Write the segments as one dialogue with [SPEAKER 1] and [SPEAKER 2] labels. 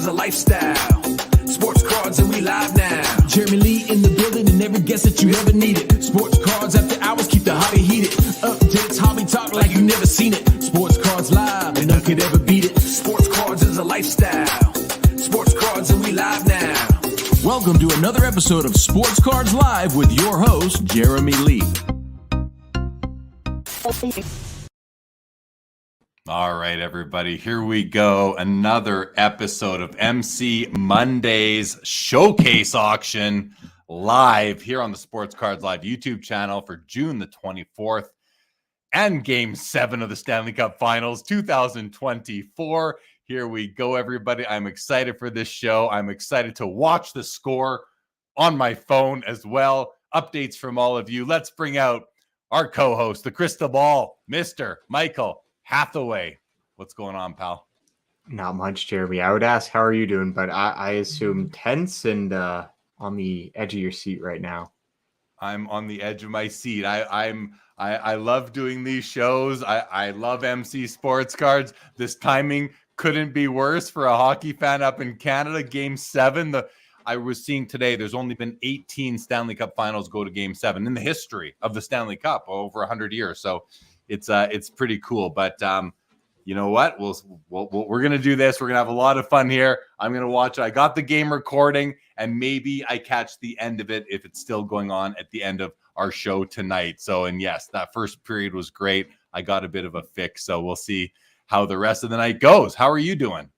[SPEAKER 1] is a lifestyle. Sports cards and we live now. Jeremy Lee in the building and every guest that you ever needed. Sports cards after hours keep the hobby heated. Updates, hobby talk like you never seen it. Sports cards live and none could ever beat it. Sports cards is a lifestyle. Sports cards and we live now. Welcome to another episode of Sports Cards Live with your host, Jeremy Lee.
[SPEAKER 2] All right, everybody, here we go. Another episode of MC Mondays Showcase Auction live here on the Sports Cards Live YouTube channel for June the 24th and Game 7 of the Stanley Cup Finals 2024. Here we go, everybody. I'm excited for this show. I'm excited to watch the score on my phone as well. Updates from all of you. Let's bring out our co-host, the crystal ball, Mr. Michael Hathaway. What's going on, pal?
[SPEAKER 3] Not much, Jeremy. I would ask, how are you doing? But I assume tense and on the edge of your seat right now.
[SPEAKER 2] I'm on the edge of my seat. I love doing these shows. I love MC Sports Cards. This timing couldn't be worse for a hockey fan up in Canada. Game 7. I was seeing today there's only been 18 Stanley Cup Finals go to Game 7 in the history of the Stanley Cup over 100 years. So it's pretty cool. But you know what? We're gonna do this. We're gonna have a lot of fun here. I'm gonna watch it. I got the game recording, and maybe I catch the end of it if it's still going on at the end of our show tonight. So, and yes, that first period was great. I got a bit of a fix, so we'll see how the rest of the night goes. How are you doing?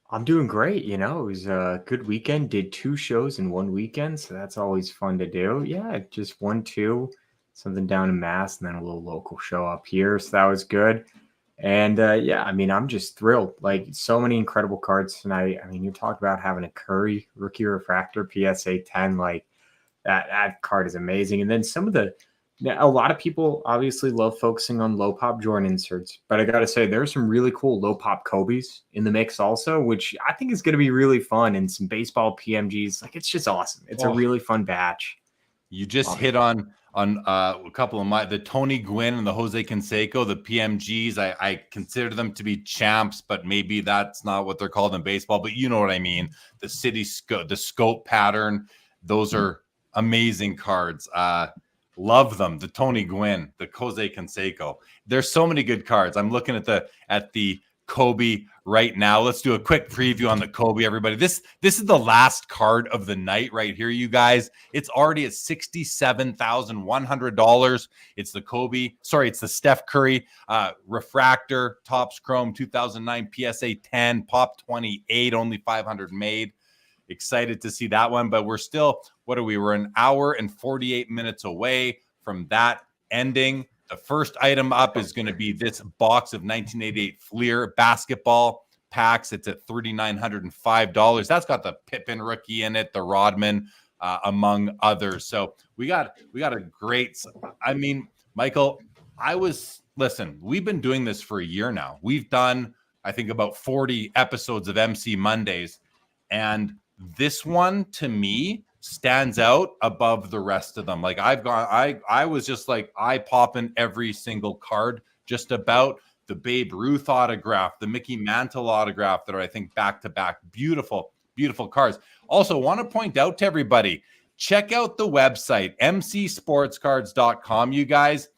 [SPEAKER 3] I'm doing great. You know, it was a good weekend. Did 2 shows in 1 weekend, so that's always fun to do. Yeah, just 1-2. Something down in Mass, and then a little local show up here. So that was good. And yeah, I mean, I'm just thrilled. Like, so many incredible cards tonight. I mean, you talk about having a Curry rookie refractor PSA 10. Like, that card is amazing. And then a lot of people obviously love focusing on low pop Jordan inserts, but I got to say, there's some really cool low pop Kobe's in the mix also, which I think is going to be really fun, and some baseball PMGs. Like, it's just awesome. It's a really fun batch.
[SPEAKER 2] You just hit on a couple of the Tony Gwynn and the Jose Canseco, the PMGs. I consider them to be champs, but maybe that's not what they're called in baseball, but you know what I mean. The the scope pattern, those are amazing cards. Love them. The Tony Gwynn, the Jose Canseco. There's so many good cards. I'm looking at the Kobe right now. Let's do a quick preview on the Kobe, everybody. This is the last card of the night right here, you guys. It's already at $67,100. It's the Kobe. Sorry, it's the Steph Curry refractor, Topps Chrome 2009 PSA 10, Pop 28, only 500 made. Excited to see that one, but we're still, we're an hour and 48 minutes away from that ending. The first item up is going to be this box of 1988 Fleer basketball packs. It's at $3,905. That's got the Pippen rookie in it, the Rodman, among others. So we got a great. I mean, Michael, listen. We've been doing this for a year now. We've done, I think, about 40 episodes of MC Mondays, and this one to me stands out above the rest of them. Like, I was just like eye-popping every single card, just about. The Babe Ruth autograph, the Mickey Mantle autograph that are, I think, back-to-back. Beautiful, beautiful cards. Also, want to point out to everybody, check out the website, mcsportscards.com, you guys.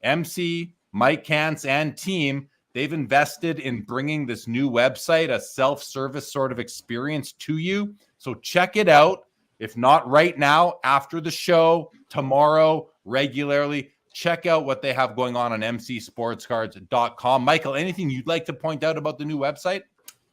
[SPEAKER 2] MC, Mike Kantz, and team, they've invested in bringing this new website, a self-service sort of experience to you. So check it out. If not right now, after the show, tomorrow, regularly, check out what they have going on mcsportscards.com. Michael, anything you'd like to point out about the new website?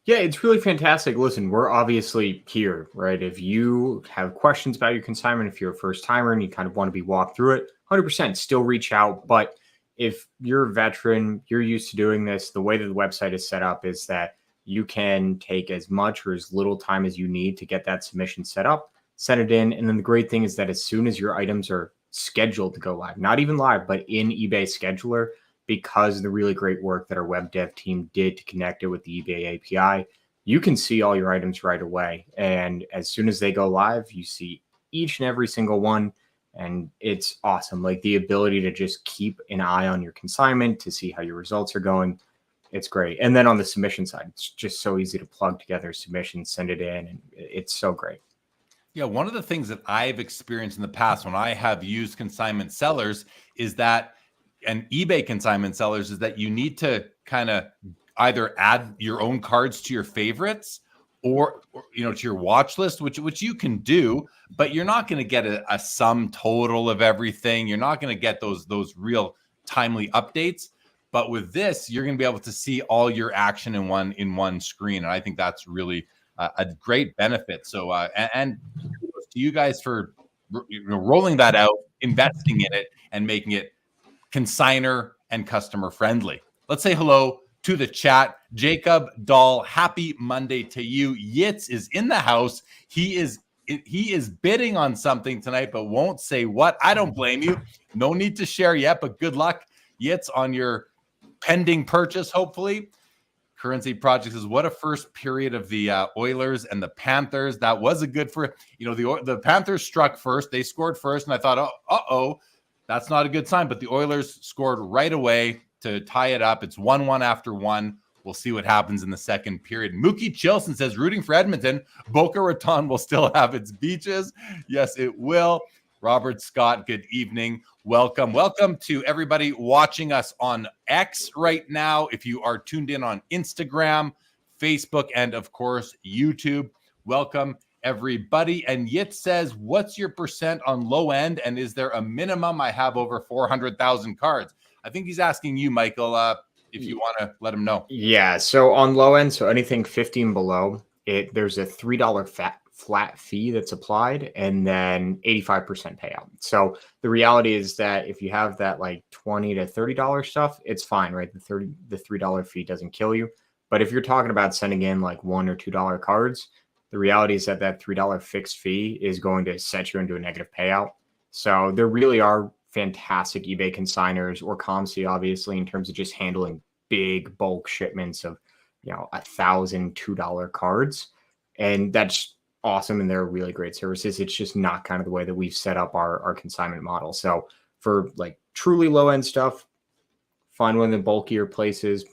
[SPEAKER 3] Yeah, it's really fantastic. Listen, we're obviously here, right? If you have questions about your consignment, if you're a first timer and you kind of want to be walked through it, 100% still reach out. But if you're a veteran, you're used to doing this, the way that the website is set up is that you can take as much or as little time as you need to get that submission set up, send it in. And then the great thing is that as soon as your items are scheduled to go live, not even live, but in eBay Scheduler, because of the really great work that our web dev team did to connect it with the eBay API, you can see all your items right away. And as soon as they go live, you see each and every single one. And it's awesome. Like, the ability to just keep an eye on your consignment to see how your results are going. It's great. And then on the submission side, it's just so easy to plug together submissions, send it in, and it's so great.
[SPEAKER 2] Yeah, one of the things that I've experienced in the past when I have used consignment sellers is that, and eBay consignment sellers, is that you need to kind of either add your own cards to your favorites or to your watch list, which you can do, but you're not going to get a sum total of everything. You're not going to get those real timely updates. But with this, you're going to be able to see all your action in one screen, and I think that's really a great benefit. So, and to you guys for rolling that out, investing in it, and making it consigner and customer friendly. Let's say hello to the chat. Jacob Dahl, happy Monday to you. Yitz is in the house. He is bidding on something tonight, but won't say what. I don't blame you. No need to share yet, but good luck, Yitz, on your pending purchase, hopefully. Currency Project says, what a first period of the Oilers and the Panthers. That was a good the Panthers struck first. They scored first, and I thought, oh, that's not a good sign. But the Oilers scored right away to tie it up. It's 1-1 after one. We'll see what happens in the second period. Mookie Chilson says, rooting for Edmonton. Boca Raton will still have its beaches. Yes, it will. Robert Scott, good evening. Welcome to everybody watching us on X right now. If you are tuned in on Instagram, Facebook, and of course, YouTube, welcome everybody. And Yit says, what's your percent on low end? And is there a minimum? I have over 400,000 cards. I think he's asking you, Michael, if you want to let him know.
[SPEAKER 3] Yeah. So on low end, so anything 15 below, there's a $3 flat fee that's applied, and then 85% payout. So the reality is that if you have that like $20 to $30 stuff, it's fine, right? The $3 fee doesn't kill you. But if you're talking about sending in like $1 or $2 cards, the reality is that $3 fixed fee is going to set you into a negative payout. So there really are fantastic eBay consigners, or ComC, obviously, in terms of just handling big bulk shipments of, $1,000 $2 cards. And that's awesome, and they're really great services. It's just not kind of the way that we've set up our consignment model. So for like truly low end stuff, find one of the bulkier places.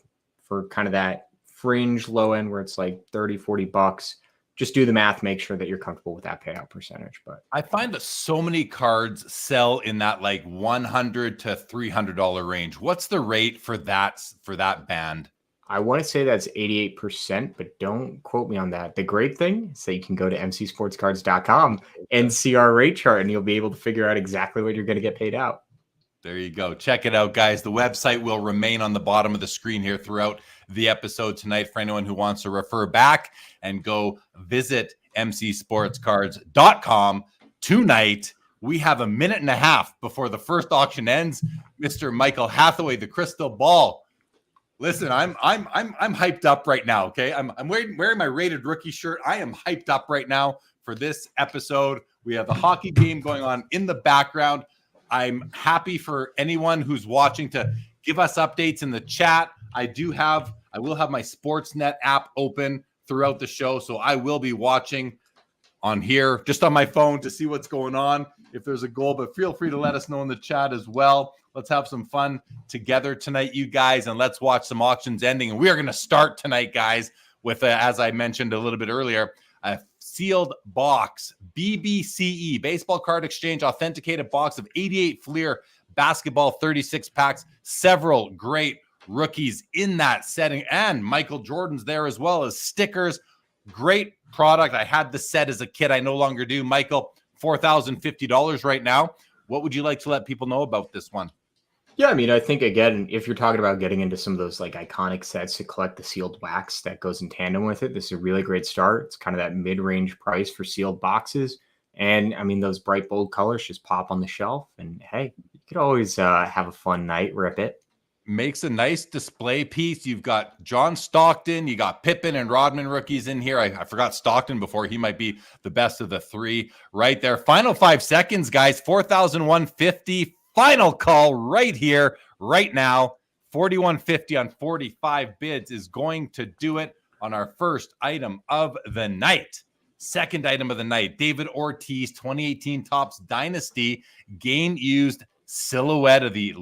[SPEAKER 3] For kind of that fringe low end where it's like $30-$40, just do the math, make sure that you're comfortable with that payout percentage. But
[SPEAKER 2] I find that so many cards sell in that like $100 to $300 range. What's the rate for that band?
[SPEAKER 3] I want to say that's 88%, but don't quote me on that. The great thing is that you can go to mcsportscards.com and see our rate chart, and you'll be able to figure out exactly what you're going to get paid out.
[SPEAKER 2] There you go. Check it out, guys. The website will remain on the bottom of the screen here throughout the episode tonight for anyone who wants to refer back and go visit mcsportscards.com tonight. We have a minute and a half before the first auction ends. Mr. Michael Hathaway, the crystal ball. Listen, I'm hyped up right now. Okay, I'm wearing my rated rookie shirt. I am hyped up right now for this episode. We have the hockey game going on in the background. I'm happy for anyone who's watching to give us updates in the chat. I will have my Sportsnet app open throughout the show, so I will be watching on here just on my phone to see what's going on if there's a goal. But feel free to let us know in the chat as well. Let's have some fun together tonight, you guys, and let's watch some auctions ending. And we are going to start tonight, guys, with, as I mentioned a little bit earlier, a sealed box, BBCE, Baseball Card Exchange Authenticated box of 88 Fleer basketball 36 packs. Several great rookies in that setting, and Michael Jordan's there as well as stickers. Great product. I had the set as a kid. I no longer do. Michael, $4,050 right now. What would you like to let people know about this one?
[SPEAKER 3] Yeah, I mean, I think, again, if you're talking about getting into some of those like iconic sets to collect the sealed wax that goes in tandem with it, this is a really great start. It's kind of that mid-range price for sealed boxes. And I mean, those bright, bold colors just pop on the shelf. And hey, you could always have a fun night, rip it.
[SPEAKER 2] Makes a nice display piece. You've got John Stockton, you got Pippen and Rodman rookies in here. I forgot Stockton before. He might be the best of the three right there. Final 5 seconds, guys. 4,150. Final call right here, right now. 4,150 on 45 bids is going to do it on our first item of the night. Second item of the night, David Ortiz, 2018 Topps Dynasty, game used silhouette of the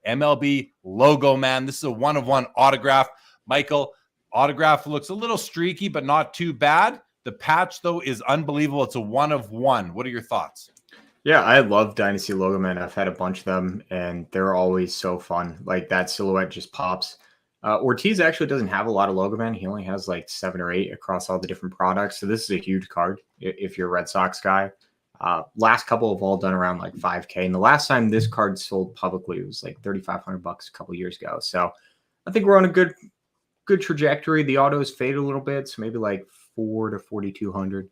[SPEAKER 2] MLB logo, man. This is a 1-of-1 autograph. Michael, autograph looks a little streaky, but not too bad. The patch, though, is unbelievable. It's a 1-of-1. What are your thoughts?
[SPEAKER 3] Yeah, I love Dynasty logo, man. I've had a bunch of them, and they're always so fun. Like, that silhouette just pops. Ortiz actually doesn't have a lot of logo, man. He only has like 7 or 8 across all the different products. So this is a huge card if you're a Red Sox guy. Last couple have all done around like 5K. And the last time this card sold publicly, it was like $3,500 a couple years ago. So I think we're on a good trajectory. The autos fade a little bit, so maybe like 4 to 4,200.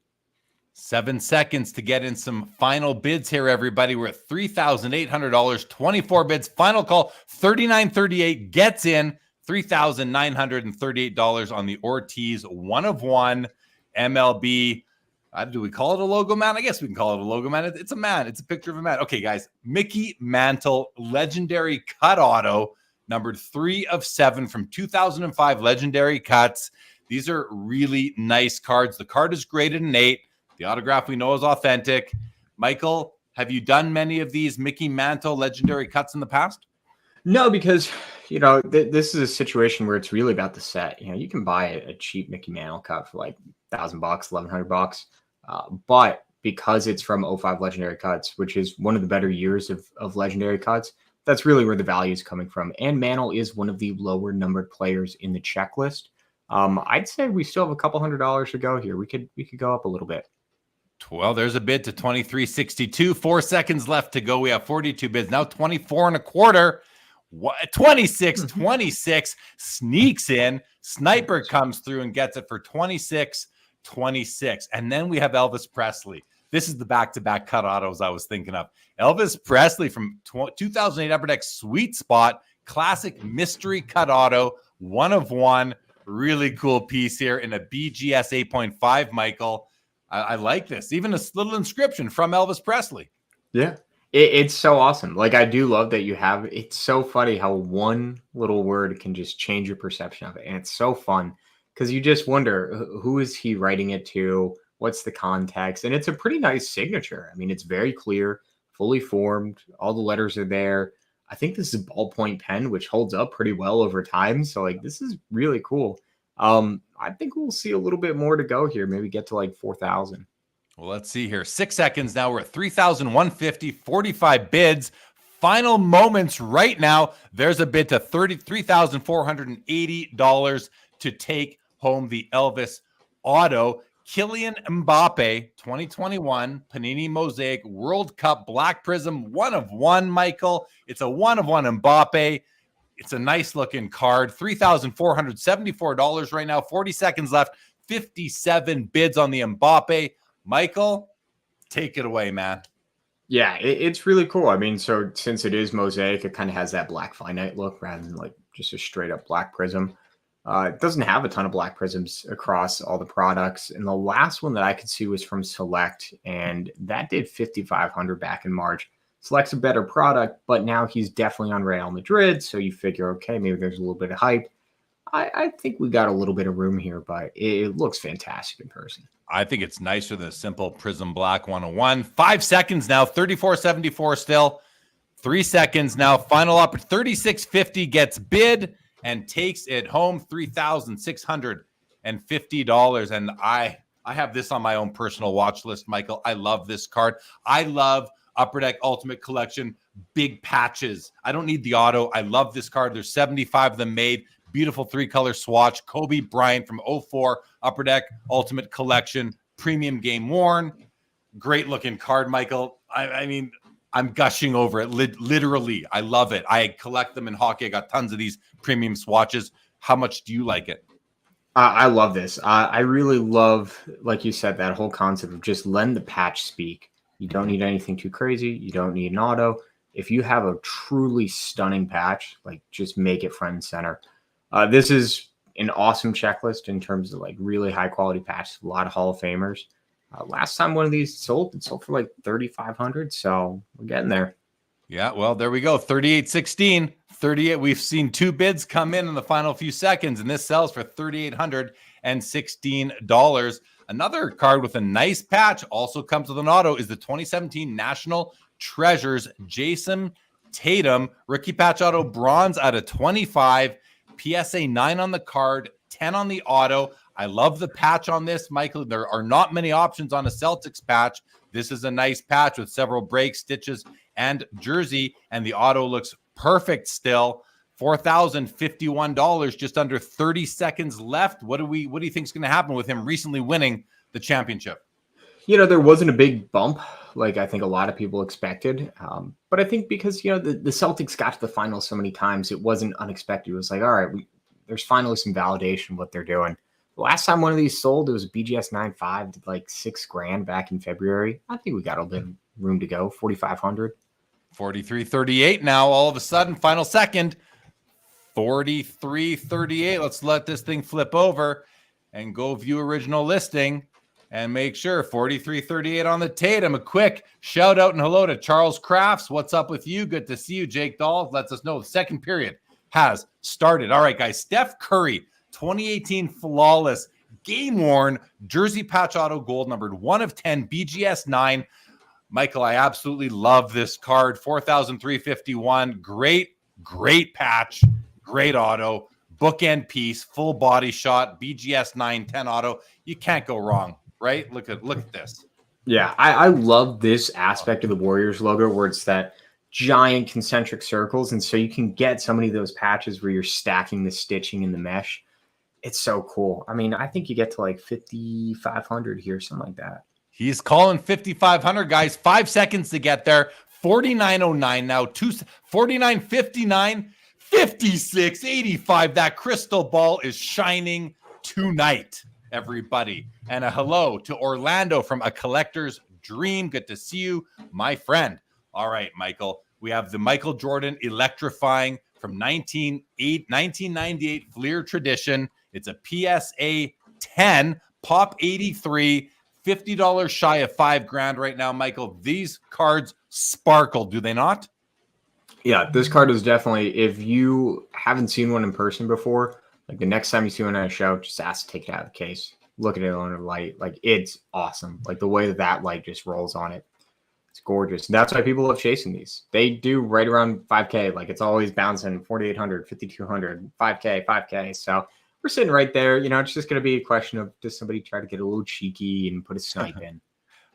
[SPEAKER 3] 7
[SPEAKER 2] seconds to get in some final bids here, everybody. We're at $3,800, 24 bids. Final call, $39.38 gets in. $3,938 on the Ortiz 1-of-1 MLB. Do we call it a logo man? I guess we can call it a logo man. It's a man. It's a picture of a man. Okay, guys. Mickey Mantle, legendary cut auto, numbered 3 of 7 from 2005 legendary cuts. These are really nice cards. The card is graded an 8. The autograph we know is authentic. Michael, have you done many of these Mickey Mantle legendary cuts in the past?
[SPEAKER 3] No, because, this is a situation where it's really about the set. You can buy a cheap Mickey Mantle cut for like $1,000, $1,100. But because it's from 05 legendary cuts, which is one of the better years of legendary cuts, that's really where the value is coming from. And Mantle is one of the lower numbered players in the checklist. I'd say we still have a couple $100 to go here. We could go up a little bit.
[SPEAKER 2] Well, there's a bid to 23.62. 4 seconds left to go. We have 42 bids. Now 24.25. 26 sneaks in. Sniper comes through and gets it for 26. And then we have Elvis Presley. This is the back-to-back cut autos I was thinking of. Elvis Presley from 2008 Upper Deck Sweet Spot, classic mystery cut auto, 1-of-1. Really cool piece here in a BGS 8.5, Michael. I like this. Even a little inscription from Elvis Presley.
[SPEAKER 3] Yeah. It's so awesome. Like, I do love that it's so funny how one little word can just change your perception of it. And it's so fun because you just wonder, who is he writing it to? What's the context? And it's a pretty nice signature. I mean, it's very clear, fully formed. All the letters are there. I think this is a ballpoint pen, which holds up pretty well over time. So, like, this is really cool. I think we'll see a little bit more to go here. Maybe get to like 4,000.
[SPEAKER 2] Well, let's see here. 6 seconds now. We're at 3,150, 45 bids. Final moments right now. There's a bid to $33,480 to take home the Elvis auto. Kylian Mbappe, 2021 Panini Mosaic World Cup Black Prism, 1-of-1, Michael. It's a 1-of-1 Mbappe. It's a nice looking card. $3,474 right now. 40 seconds left. 57 bids on the Mbappe. Michael, take it away, man.
[SPEAKER 3] Yeah, it's really cool. I mean, so since it is Mosaic, it kind of has that black finite look rather than like just a straight up black prism. It doesn't have a ton of black prisms across all the products. And the last one that I could see was from Select, and that did 5,500 back in March. Select's a better product, but now he's definitely on Real Madrid. So you figure, okay, maybe there's a little bit of hype. I think we got a little bit of room here, but it looks fantastic in person.
[SPEAKER 2] I think it's nicer than a simple Prism Black 101. 5 seconds now, 34.74 still. 3 seconds now, final up at 36.50 gets bid and takes it home, $3,650. And I have this on my own personal watch list, Michael. I love this card. I love Upper Deck Ultimate Collection, big patches. I don't need the auto. I love this card. There's 75 of them made. Beautiful 3-color swatch. Kobe Bryant from 04, Upper Deck Ultimate Collection, premium game worn. Great looking card, Michael. I mean, I'm gushing over it. Literally, I love it. I collect them in hockey. I got tons of these premium swatches. How much do you like it?
[SPEAKER 3] I love this. I really love, like you said, that whole concept of just letting the patch speak. You don't need anything too crazy. You don't need an auto. If you have a truly stunning patch, like, just make it front and center. This is an awesome checklist in terms of like really high quality patches. A lot of Hall of Famers. Last time one of these sold, it sold for like 3,500. So we're getting there.
[SPEAKER 2] Yeah, well, there we go. 38.16. 38. We've seen 2 bids come in the final few seconds, and this sells for $3,816. Another card with a nice patch also comes with an auto is the 2017 National Treasures, Jason Tatum, rookie patch auto bronze out of 25, PSA 9 on the card, 10 on the auto. I love the patch on this, Michael. There are not many options on a Celtics patch. This is a nice patch with several breaks, stitches, and jersey, and the auto looks perfect still. $4,051, just under 30 seconds left. What do you think is going to happen with him recently winning the championship?
[SPEAKER 3] You know, there wasn't a big bump like I think a lot of people expected. But I think because, you know, the Celtics got to the finals so many times, it wasn't unexpected. It was like, all right, there's finally some validation of what they're doing. The last time one of these sold, it was a BGS 9.5, did like $6,000 back in February. I think we got a bit of room to go, 4,500.
[SPEAKER 2] 43.38 now, all of a sudden, final second, 43.38. Let's let this thing flip over and go view original listing. And make sure 43.38 on the Tatum. A quick shout out and hello to Charles Crafts. What's up with you? Good to see you. Jake Dahl lets us know the second period has started. All right, guys. Steph Curry, 2018 flawless, game-worn jersey patch auto gold, numbered 1 of 10, BGS 9. Michael, I absolutely love this card. 4,351. Great patch. Great auto. Bookend piece. Full body shot. BGS 910 auto. You can't go wrong. Right? Look at this.
[SPEAKER 3] Yeah, I love this aspect of the Warriors logo where it's that giant concentric circles. And so you can get so many of those patches where you're stacking the stitching and the mesh. It's so cool. I mean, I think you get to like 5,500 here, something like that.
[SPEAKER 2] He's calling 5,500, guys. 5 seconds to get there. 49.09 now. 49.59. 56.85. That crystal ball is shining tonight, everybody. And a hello to Orlando from A Collector's Dream. Good to see you, my friend. All right, Michael. We have the Michael Jordan electrifying from 1998 Fleer Tradition. It's a PSA 10, Pop 83, $50 shy of $5,000 right now, Michael. These cards sparkle, do they not?
[SPEAKER 3] Yeah, this card is definitely, if you haven't seen one in person before, like the next time you see one at a show, just ask to take it out of the case. Look at it under the light. Like, it's awesome. Like, the way that light just rolls on it. It's gorgeous. And that's why people love chasing these. They do right around 5K. Like, it's always bouncing 4,800, 5,200, 5K. So we're sitting right there. You know, it's just going to be a question of, does somebody try to get a little cheeky and put a snipe in?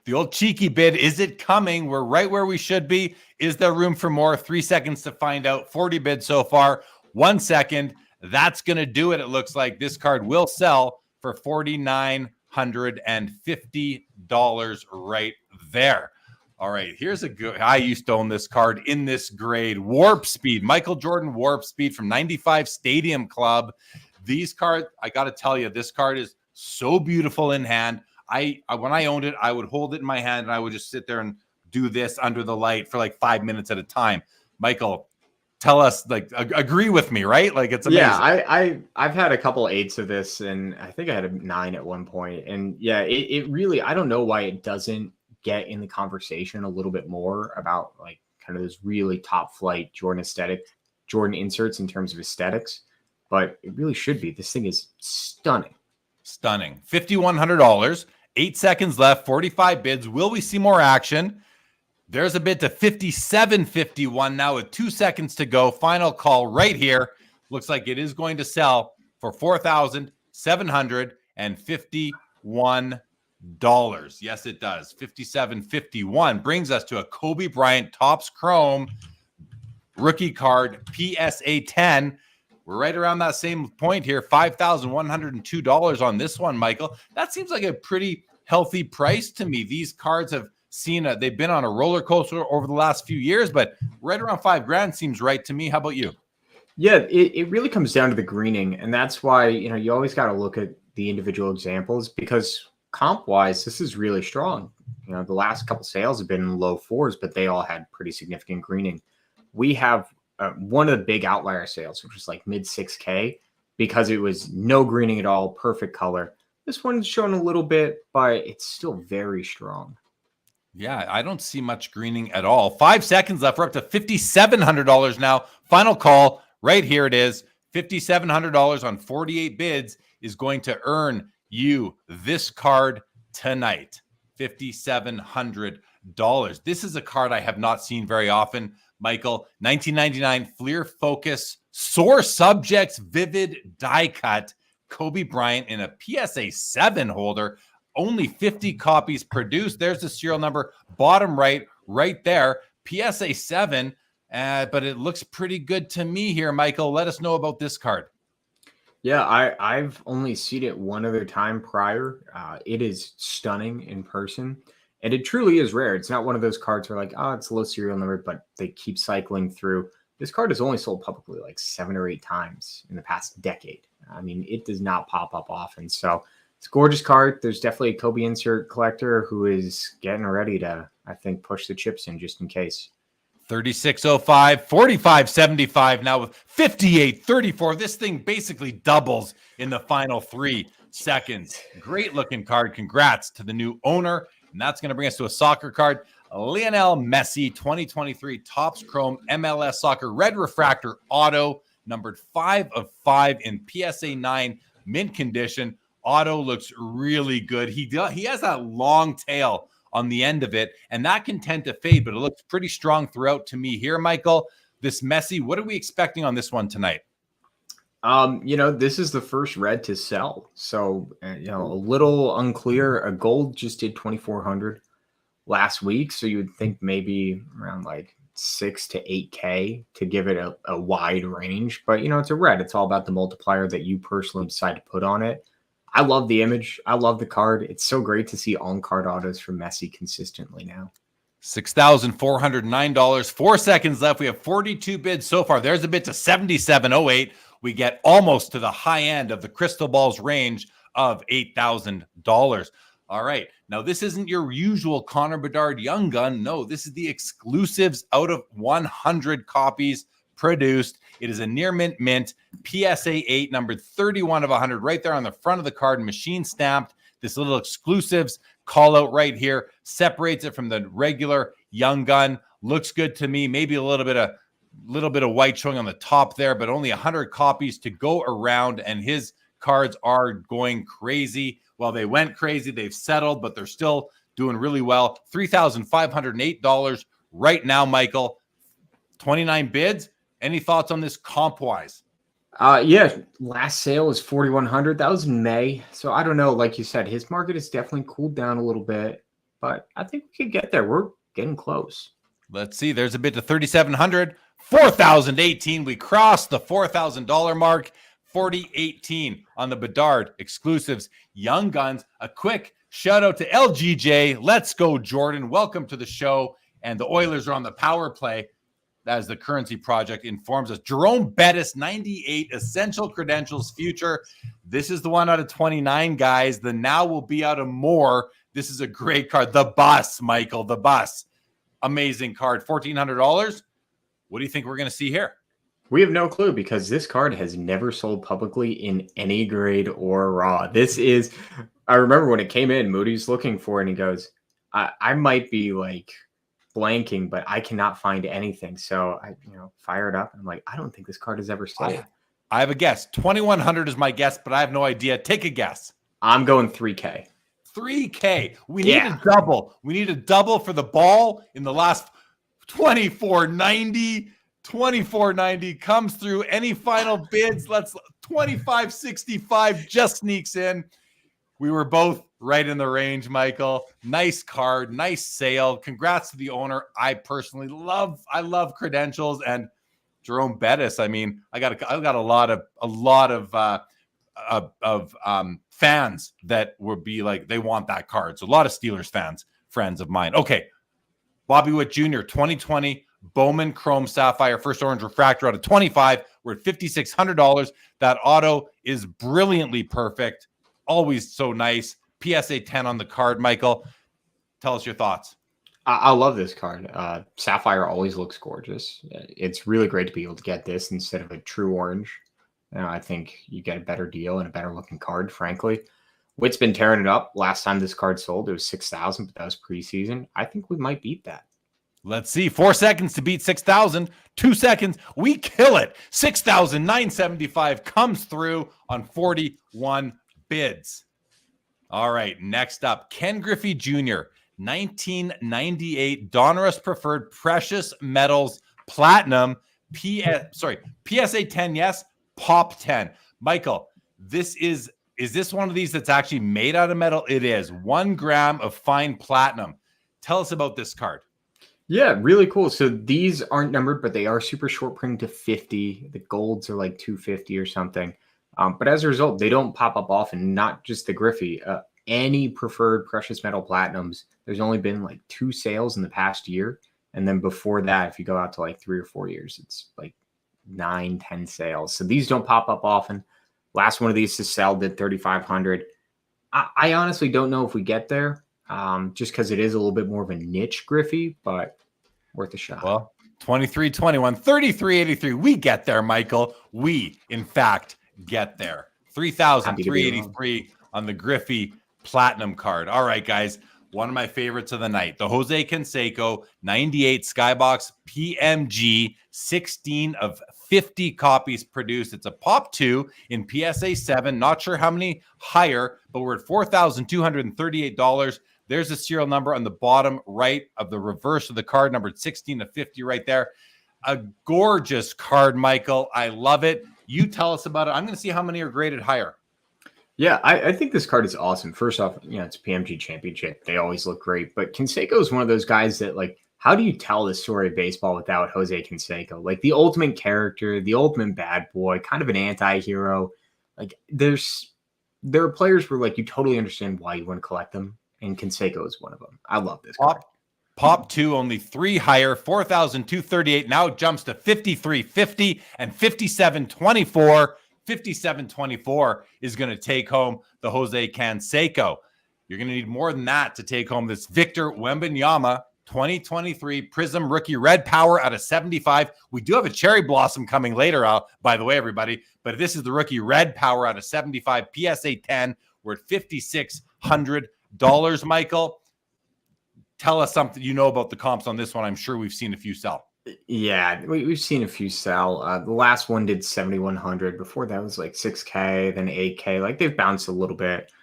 [SPEAKER 2] The old cheeky bid, is it coming? We're right where we should be. Is there room for more? 3 seconds to find out. 40 bids so far. 1 second. That's going to do it. It looks like this card will sell for $4,950 right there. All right, here's a good. I used to own this card in this grade. Warp Speed, Michael Jordan Warp Speed from 95 Stadium Club. These cards, I got to tell you, this card is so beautiful in hand. When I owned it, I would hold it in my hand and I would just sit there and do this under the light for like 5 minutes at a time. Michael, tell us, like, agree with me, right? Like, it's amazing.
[SPEAKER 3] Yeah, I've had a couple 8s of this, and I think I had a 9 at one point. And yeah, it really, I don't know why it doesn't get in the conversation a little bit more about like kind of those really top flight Jordan inserts in terms of aesthetics, but it really should be. This thing is stunning.
[SPEAKER 2] $5,100, 8 seconds left, 45 bids. Will we see more action? There's a bid to 57.51 now with 2 seconds to go. Final call right here. Looks like it is going to sell for $4,751. Yes, it does. 57.51 brings us to a Kobe Bryant Topps Chrome rookie card, PSA 10. We're right around that same point here, $5,102 on this one, Michael. That seems like a pretty healthy price to me. These cards have they've been on a roller coaster over the last few years, but right around $5,000 seems right to me. How about you?
[SPEAKER 3] Yeah, it really comes down to the greening, and that's why, you know, you always got to look at the individual examples, because comp-wise, this is really strong. You know, the last couple sales have been in low 4s, but they all had pretty significant greening. We have one of the big outlier sales, which was like mid 6K, because it was no greening at all, perfect color. This one's showing a little bit, but it's still very strong.
[SPEAKER 2] Yeah, I don't see much greening at all. 5 seconds left. We're up to $5,700 now. Final call. Right here it is. $5,700 on 48 bids is going to earn you this card tonight. $5,700. This is a card I have not seen very often, Michael. 1999 Fleer Focus Sore Subjects Vivid Die Cut Kobe Bryant in a PSA 7 holder. Only 50 copies produced. There's the serial number, bottom right there. PSA 7, but it looks pretty good to me here, Michael. Let us know about this card.
[SPEAKER 3] Yeah, I've only seen it one other time prior. It is stunning in person, and it truly is rare. It's not one of those cards where like, oh, it's a low serial number, but they keep cycling through. This card has only sold publicly like 7 or 8 times in the past decade. I mean, it does not pop up often. So it's a gorgeous card. There's definitely a Kobe insert collector who is getting ready to, I think, push the chips in just in case.
[SPEAKER 2] 3605, 4575 now with 5834. This thing basically doubles in the final 3 seconds. Great looking card. Congrats to the new owner. And that's going to bring us to a soccer card. Lionel Messi 2023 Topps Chrome MLS Soccer Red Refractor Auto, numbered 5 of 5 in PSA 9 mint condition. Auto looks really good. He has that long tail on the end of it, and that can tend to fade, but it looks pretty strong throughout to me here, Michael. This Messi, what are we expecting on this one tonight?
[SPEAKER 3] This is the first red to sell, so a little unclear. A gold just did 2,400 last week, so you would think maybe around like 6 to 8K to give it a wide range. But it's a red. It's all about the multiplier that you personally decide to put on it. I love the image. I love the card. It's so great to see on-card autos from Messi consistently now.
[SPEAKER 2] $6,409. 4 seconds left. We have 42 bids so far. There's a bid to 7708. We get almost to the high end of the crystal ball's range of $8,000. All right. Now, this isn't your usual Connor Bedard Young Gun. No, this is the exclusives out of 100 copies produced. It is a near mint PSA 8, numbered 31 of 100, right there on the front of the card, machine stamped. This little exclusives call out right here separates it from the regular Young Gun. Looks good to me. Maybe a little bit of white showing on the top there, but only 100 copies to go around, and his cards are going crazy. Well, they went crazy. They've settled, but they're still doing really well. $3,508 right now, Michael. 29 bids. Any thoughts on this comp-wise?
[SPEAKER 3] Last sale was 4,100. That was in May. So I don't know. Like you said, his market has definitely cooled down a little bit, but I think we could get there. We're getting close.
[SPEAKER 2] Let's see. There's a bid to 3,700. 4,018. We crossed the $4,000 mark. 4018 on the Bedard exclusives Young Guns. A quick shout out to LGJ. Let's go, Jordan. Welcome to the show. And the Oilers are on the power play. That is the Currency Project informs us. Jerome Bettis, 98, Essential Credentials Future. This is the one out of 29, guys. The now will be out of more. This is a great card. The Bus, Michael, the Bus. Amazing card. $1,400. What do you think we're going to see here?
[SPEAKER 3] We have no clue because this card has never sold publicly in any grade or raw. I remember when it came in, Moody's looking for it and he goes, I might be like blanking, but I cannot find anything. So I, fire it up. I'm like, I don't think this card has ever sold.
[SPEAKER 2] I have a guess. 2,100 is my guess, but I have no idea. Take a guess.
[SPEAKER 3] I'm going 3K.
[SPEAKER 2] 3K. We need a double. We need a double for the ball in the last 24.90. 24.90 comes through. Any final bids? Let's 25.65 just sneaks in. We were both right in the range, Michael. Nice card, nice sale. Congrats to the owner. I personally love credentials and Jerome Bettis. I mean, I got a lot of fans that would be like they want that card. So a lot of Steelers fans, friends of mine. Okay, Bobby Witt Jr. 2020 Bowman Chrome Sapphire First Orange Refractor out of 25. We're at $5,600. That auto is brilliantly perfect. Always so nice. PSA 10 on the card. Michael, tell us your thoughts.
[SPEAKER 3] I love this card. Sapphire always looks gorgeous. It's really great to be able to get this instead of a true orange. I think you get a better deal and a better looking card, frankly. Witt's been tearing it up. Last time this card sold, it was 6,000, but that was preseason. I think we might beat that.
[SPEAKER 2] Let's see. 4 seconds to beat 6,000. 2 seconds. We kill it. 6,975 comes through on 41 bids. All right. Next up, Ken Griffey Jr. 1998 Donruss Preferred Precious Metals Platinum PSA 10, yes, Pop 10. Michael, is this one of these that's actually made out of metal? It is. 1 gram of fine platinum. Tell us about this card.
[SPEAKER 3] Yeah, really cool. So these aren't numbered, but they are super short printed to 50. The golds are like 250 or something. But as a result, they don't pop up often, not just the Griffey. Any preferred precious metal platinums, there's only been like 2 sales in the past year. And then before that, if you go out to like 3 or 4 years, it's like 9, 10 sales. So these don't pop up often. Last one of these to sell did 3,500. I honestly don't know if we get there, just because it is a little bit more of a niche Griffey, but worth a shot.
[SPEAKER 2] Well, 2321, 3383. We get there, Michael. We, in fact, get there. 3,383 on the Griffey Platinum card. All right, guys. One of my favorites of the night, the Jose Canseco 98 Skybox PMG, 16 of 50 copies produced. It's a Pop 2 in PSA 7. Not sure how many higher, but we're at $4,238. There's a serial number on the bottom right of the reverse of the card, numbered 16 of 50 right there. A gorgeous card, Michael. I love it. You tell us about it. I'm going to see how many are graded higher.
[SPEAKER 3] Yeah, I think this card is awesome. First off, it's a PMG championship. They always look great. But Canseco is one of those guys that, like, how do you tell the story of baseball without Jose Canseco? Like, the ultimate character, the ultimate bad boy, kind of an anti-hero. Like, there are players where, like, you totally understand why you want to collect them. And Canseco is one of them. I love this card.
[SPEAKER 2] Pop 2, only 3 higher, 4,238. Now it jumps to 53.50 and 57.24. 57.24 is going to take home the Jose Canseco. You're going to need more than that to take home this Victor Wembanyama 2023 Prism Rookie Red Power out of 75. We do have a Cherry Blossom coming later, by the way, everybody. But this is the Rookie Red Power out of 75 PSA 10. We're at $5,600. Michael, tell us something you know about the comps on this one. I'm sure we've seen a few sell.
[SPEAKER 3] Yeah, we've seen a few sell. The last one did 7,100. Before that was like 6K, then 8K. Like, they've bounced a little bit.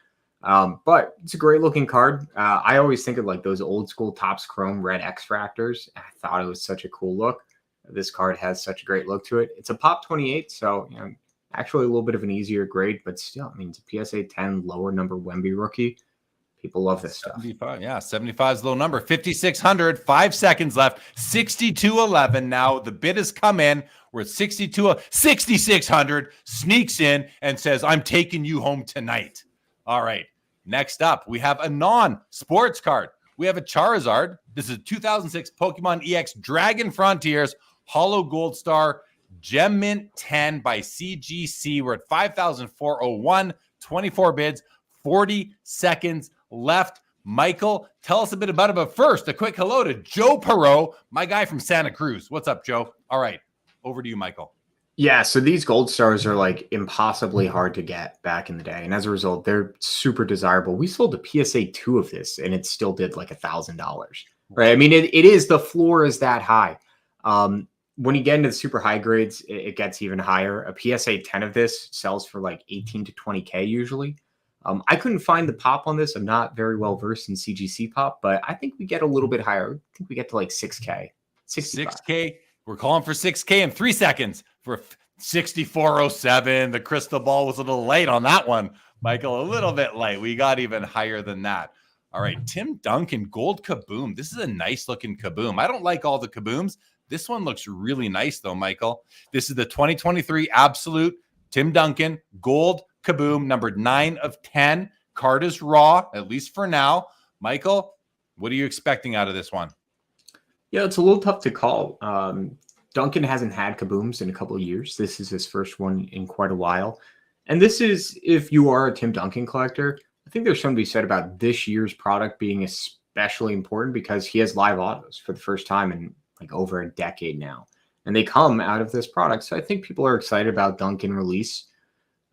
[SPEAKER 3] But it's a great looking card. I always think of like those old school Topps Chrome red X-Fractors. I thought it was such a cool look. This card has such a great look to it. It's a Pop 28, so actually a little bit of an easier grade, but still, I mean, it's a PSA 10 lower number Wemby rookie. People love this stuff.
[SPEAKER 2] 75, yeah, 75 is a low number. 5,600, 5 seconds left. 62.11 now. The bid has come in. We're at 6,600. Sneaks in and says, "I'm taking you home tonight." All right. Next up, we have a non-sports card. We have a Charizard. This is a 2006 Pokemon EX Dragon Frontiers Hollow Gold Star Gem Mint 10 by CGC. We're at 5,401. 24 bids. 40 seconds left. Michael, tell us a bit about it. But first, a quick hello to Joe Perot, my guy from Santa Cruz. What's up, Joe? All right, over to you, Michael.
[SPEAKER 3] Yeah, so these gold stars are like impossibly hard to get back in the day. And as a result, they're super desirable. We sold a PSA 2 of this and it still did like $1,000, right? I mean, it is, the floor is that high. When you get into the super high grades, it gets even higher. A PSA 10 of this sells for like 18 to 20K usually. I couldn't find the pop on this. I'm not very well versed in CGC pop, but I think we get a little bit higher. I think we get to like 6K.
[SPEAKER 2] 6K. We're calling for 6K in 3 seconds for 64.07. The crystal ball was a little late on that one, Michael, a little bit late. We got even higher than that. All right, Tim Duncan, gold kaboom. This is a nice looking kaboom. I don't like all the kabooms. This one looks really nice though, Michael. This is the 2023 Absolute Tim Duncan gold kaboom, numbered 9 of 10. Card is raw, at least for now. Michael, what are you expecting out of this one?
[SPEAKER 3] Yeah, it's a little tough to call. Duncan hasn't had kabooms in a couple of years. This is his first one in quite a while. And this is, if you are a Tim Duncan collector, I think there's something to be said about this year's product being especially important because he has live autos for the first time in like over a decade now. And they come out of this product. So I think people are excited about Duncan release.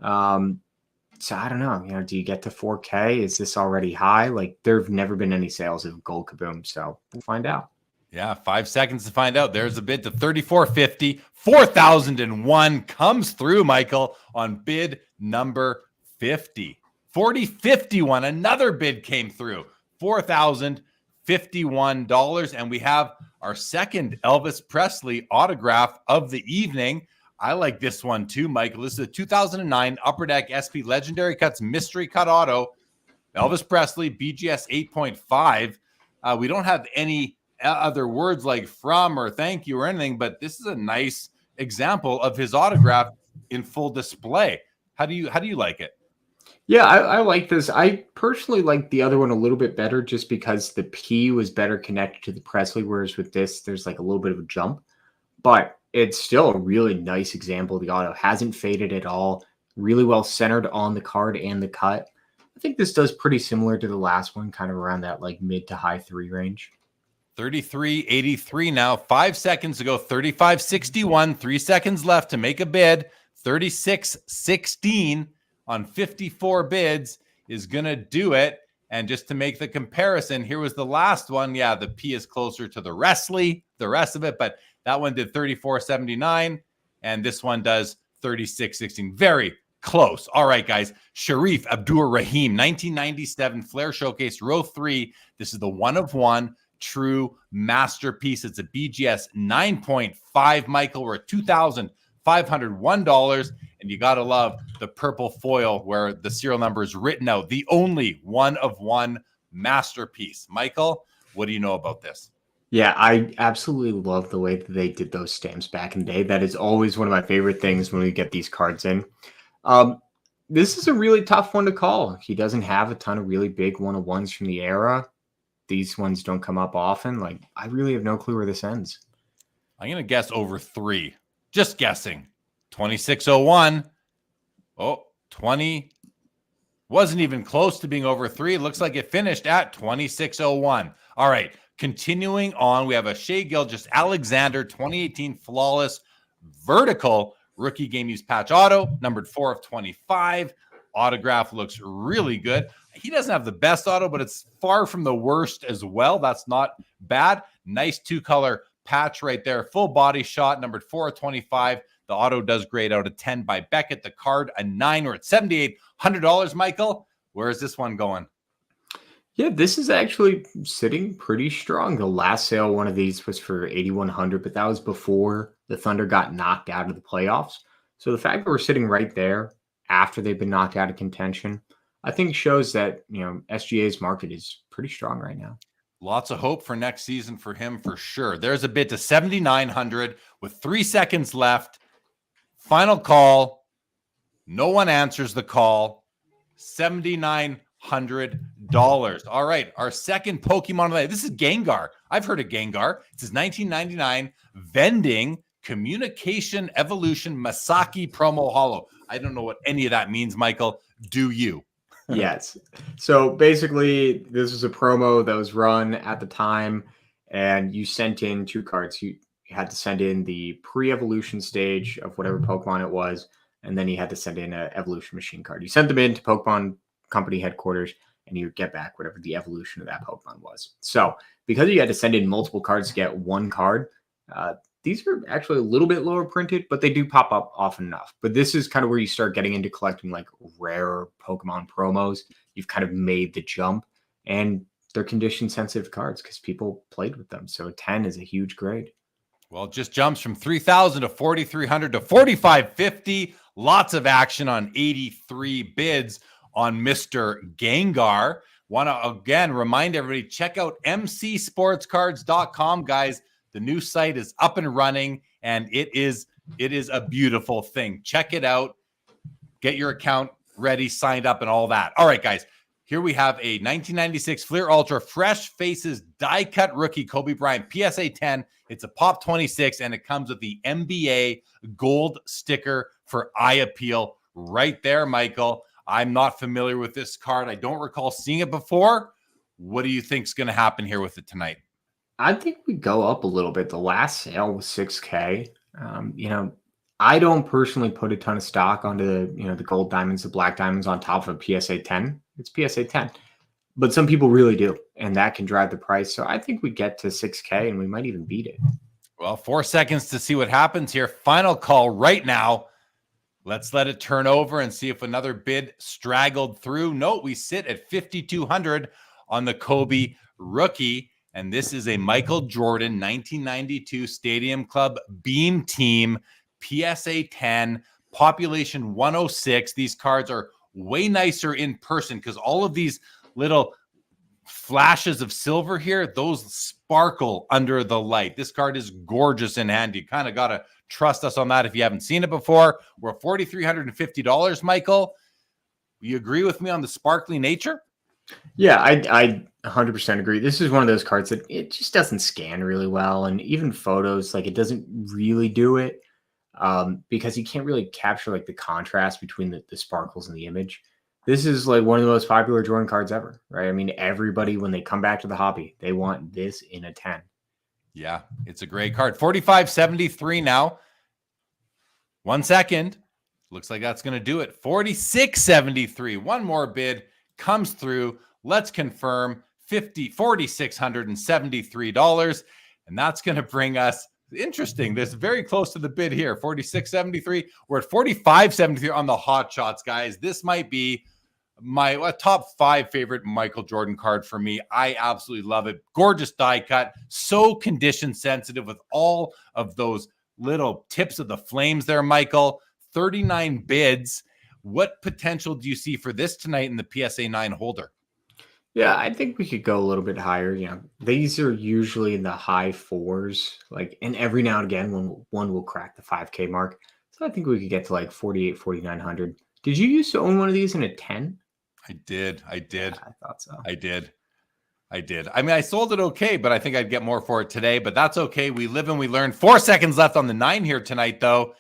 [SPEAKER 3] So I don't know, do you get to 4K? Is this already high? Like, there have never been any sales of gold kaboom. So we'll find out.
[SPEAKER 2] Yeah, 5 seconds to find out. There's a bid to 34.50. 4,001 comes through, Michael, on bid number 50. 40.51. Another bid came through. 4,051. $51. And we have our second Elvis Presley autograph of the evening. I like this one too, Michael. This is a 2009 Upper Deck SP Legendary Cuts Mystery Cut Auto. Elvis Presley, BGS 8.5. We don't have any other words like from or thank you or anything, but this is a nice example of his autograph in full display. How do you like it?
[SPEAKER 3] Yeah, I like this. I personally like the other one a little bit better just because the P was better connected to the Presley, whereas with this, there's like a little bit of a jump. But it's still a really nice example. The auto hasn't faded at all. Really well centered on the card and the cut. I think this does pretty similar to the last one, kind of around that like mid to high 3 range.
[SPEAKER 2] 33.83 now. 5 seconds to go. 35.61. 3 seconds left to make a bid. 36.16 on 54 bids is going to do it. And just to make the comparison, here was the last one. Yeah, the P is closer to the rest of it, but that one did 34.79, and this one does 36.16. Very close. All right, guys. Sharif Abdur-Rahim, 1997 Flair Showcase, row 3. This is the one of one true masterpiece. It's a BGS 9.5, Michael. We're at $2,501, and you got to love the purple foil where the serial number is written out. The only one of one masterpiece. Michael, what do you know about this?
[SPEAKER 3] Yeah, I absolutely love the way that they did those stamps back in the day. That is always one of my favorite things when we get these cards in. This is a really tough one to call. He doesn't have a ton of really big one-of-ones from the era. These ones don't come up often. Like, I really have no clue where this ends.
[SPEAKER 2] I'm going to guess over 3. Just guessing. 26.01. Oh, 20. Wasn't even close to being over 3. It looks like it finished at 26.01. All right. Continuing on, we have a Shea Gilgeous-Alexander 2018 Flawless Vertical Rookie Game Use Patch Auto, numbered 4 of 25. Autograph looks really good. He doesn't have the best auto, but it's far from the worst as well. That's not bad. Nice 2-color patch right there. Full body shot, numbered 4 of 25. The auto does grade out a 10 by Beckett. The card, a 9. We're at $7,800, Michael. Where is this one going?
[SPEAKER 3] Yeah, this is actually sitting pretty strong. The last sale, one of these was for $8,100, but that was before the Thunder got knocked out of the playoffs. So the fact that we're sitting right there after they've been knocked out of contention, I think shows that, SGA's market is pretty strong right now.
[SPEAKER 2] Lots of hope for next season for him for sure. There's a bid to $7,900 with 3 seconds left. Final call. No one answers the call. $7,900. All right, our second Pokemon of the day. This is Gengar. I've heard of Gengar. It's his 1999 Vending Communication Evolution Masaki Promo Holo. I don't know what any of that means, Michael. Do you?
[SPEAKER 3] Yes. So basically, this was a promo that was run at the time, and you sent in 2 cards. You had to send in the pre-evolution stage of whatever Pokemon it was, and then you had to send in an evolution machine card. You sent them in to Pokemon Company headquarters, and you get back whatever the evolution of that Pokemon was. So because you had to send in multiple cards to get one card, these are actually a little bit lower printed, but they do pop up often enough. But this is kind of where you start getting into collecting like rare Pokemon promos. You've kind of made the jump, and they're condition sensitive cards because people played with them. So 10 is a huge grade.
[SPEAKER 2] Well, it just jumps from 3,000 to 4,300 to 4,550. Lots of action on 83 bids on Mr. Gengar. Want to again remind everybody, check out mcsportscards.com, guys. The new site is up and running, and it is a beautiful thing. Check it out. Get your account ready, signed up, and all that. All right, guys. Here we have a 1996 Fleer Ultra Fresh Faces die cut rookie Kobe Bryant PSA 10. It's a Pop 26, and it comes with the NBA gold sticker for eye appeal right there, Michael. I'm not familiar with this card. I don't recall seeing it before. What do you think is going to happen here with it tonight?
[SPEAKER 3] I think we go up a little bit. The last sale was $6,000. I don't personally put a ton of stock onto the gold diamonds, the black diamonds on top of a PSA 10. It's PSA 10, but some people really do, and that can drive the price. So I think we get to $6,000 and we might even beat it.
[SPEAKER 2] Well, 4 seconds to see what happens here. Final call right now. Let's let it turn over and see if another bid straggled through. No, we sit at 5,200 on the Kobe rookie. And this is a Michael Jordan 1992 Stadium Club Beam Team PSA 10, population 106. These cards are way nicer in person because all of these little flashes of silver here, those sparkle under the light. This card is gorgeous in hand. You kind of got to trust us on that if you haven't seen it before. We're $4,350, Michael. You agree with me on the sparkly nature?
[SPEAKER 3] Yeah, I 100% agree. This is one of those cards that it just doesn't scan really well. And even photos, like it doesn't really do it because you can't really capture like the contrast between the sparkles and the image. This is like one of the most popular Jordan cards ever, right? I mean, everybody, when they come back to the hobby, they want this in a 10.
[SPEAKER 2] Yeah, it's a great card. 45.73 now. 1 second. Looks like that's going to do it. 46.73. One more bid comes through. Let's confirm $4,673. And that's going to bring us, interesting, this very close to the bid here. 46.73. We're at 45.73 on the hot shots, guys. This might be my top 5 favorite Michael Jordan card for me. I absolutely love it. Gorgeous die cut, so condition sensitive with all of those little tips of the flames there, Michael. 39 bids. What potential do you see for this tonight in the PSA 9 holder?
[SPEAKER 3] Yeah, I think we could go a little bit higher. You know, these are usually in the high 4s, like, and every now and again one will crack the 5K mark. So I think we could get to like 48, 4,900. Did you used to own one of these in a 10?
[SPEAKER 2] I did.
[SPEAKER 3] Yeah, I thought so.
[SPEAKER 2] I did. I mean, I sold it okay, but I think I'd get more for it today, but that's okay. We live and we learn. 4 seconds left on the 9 here tonight, though.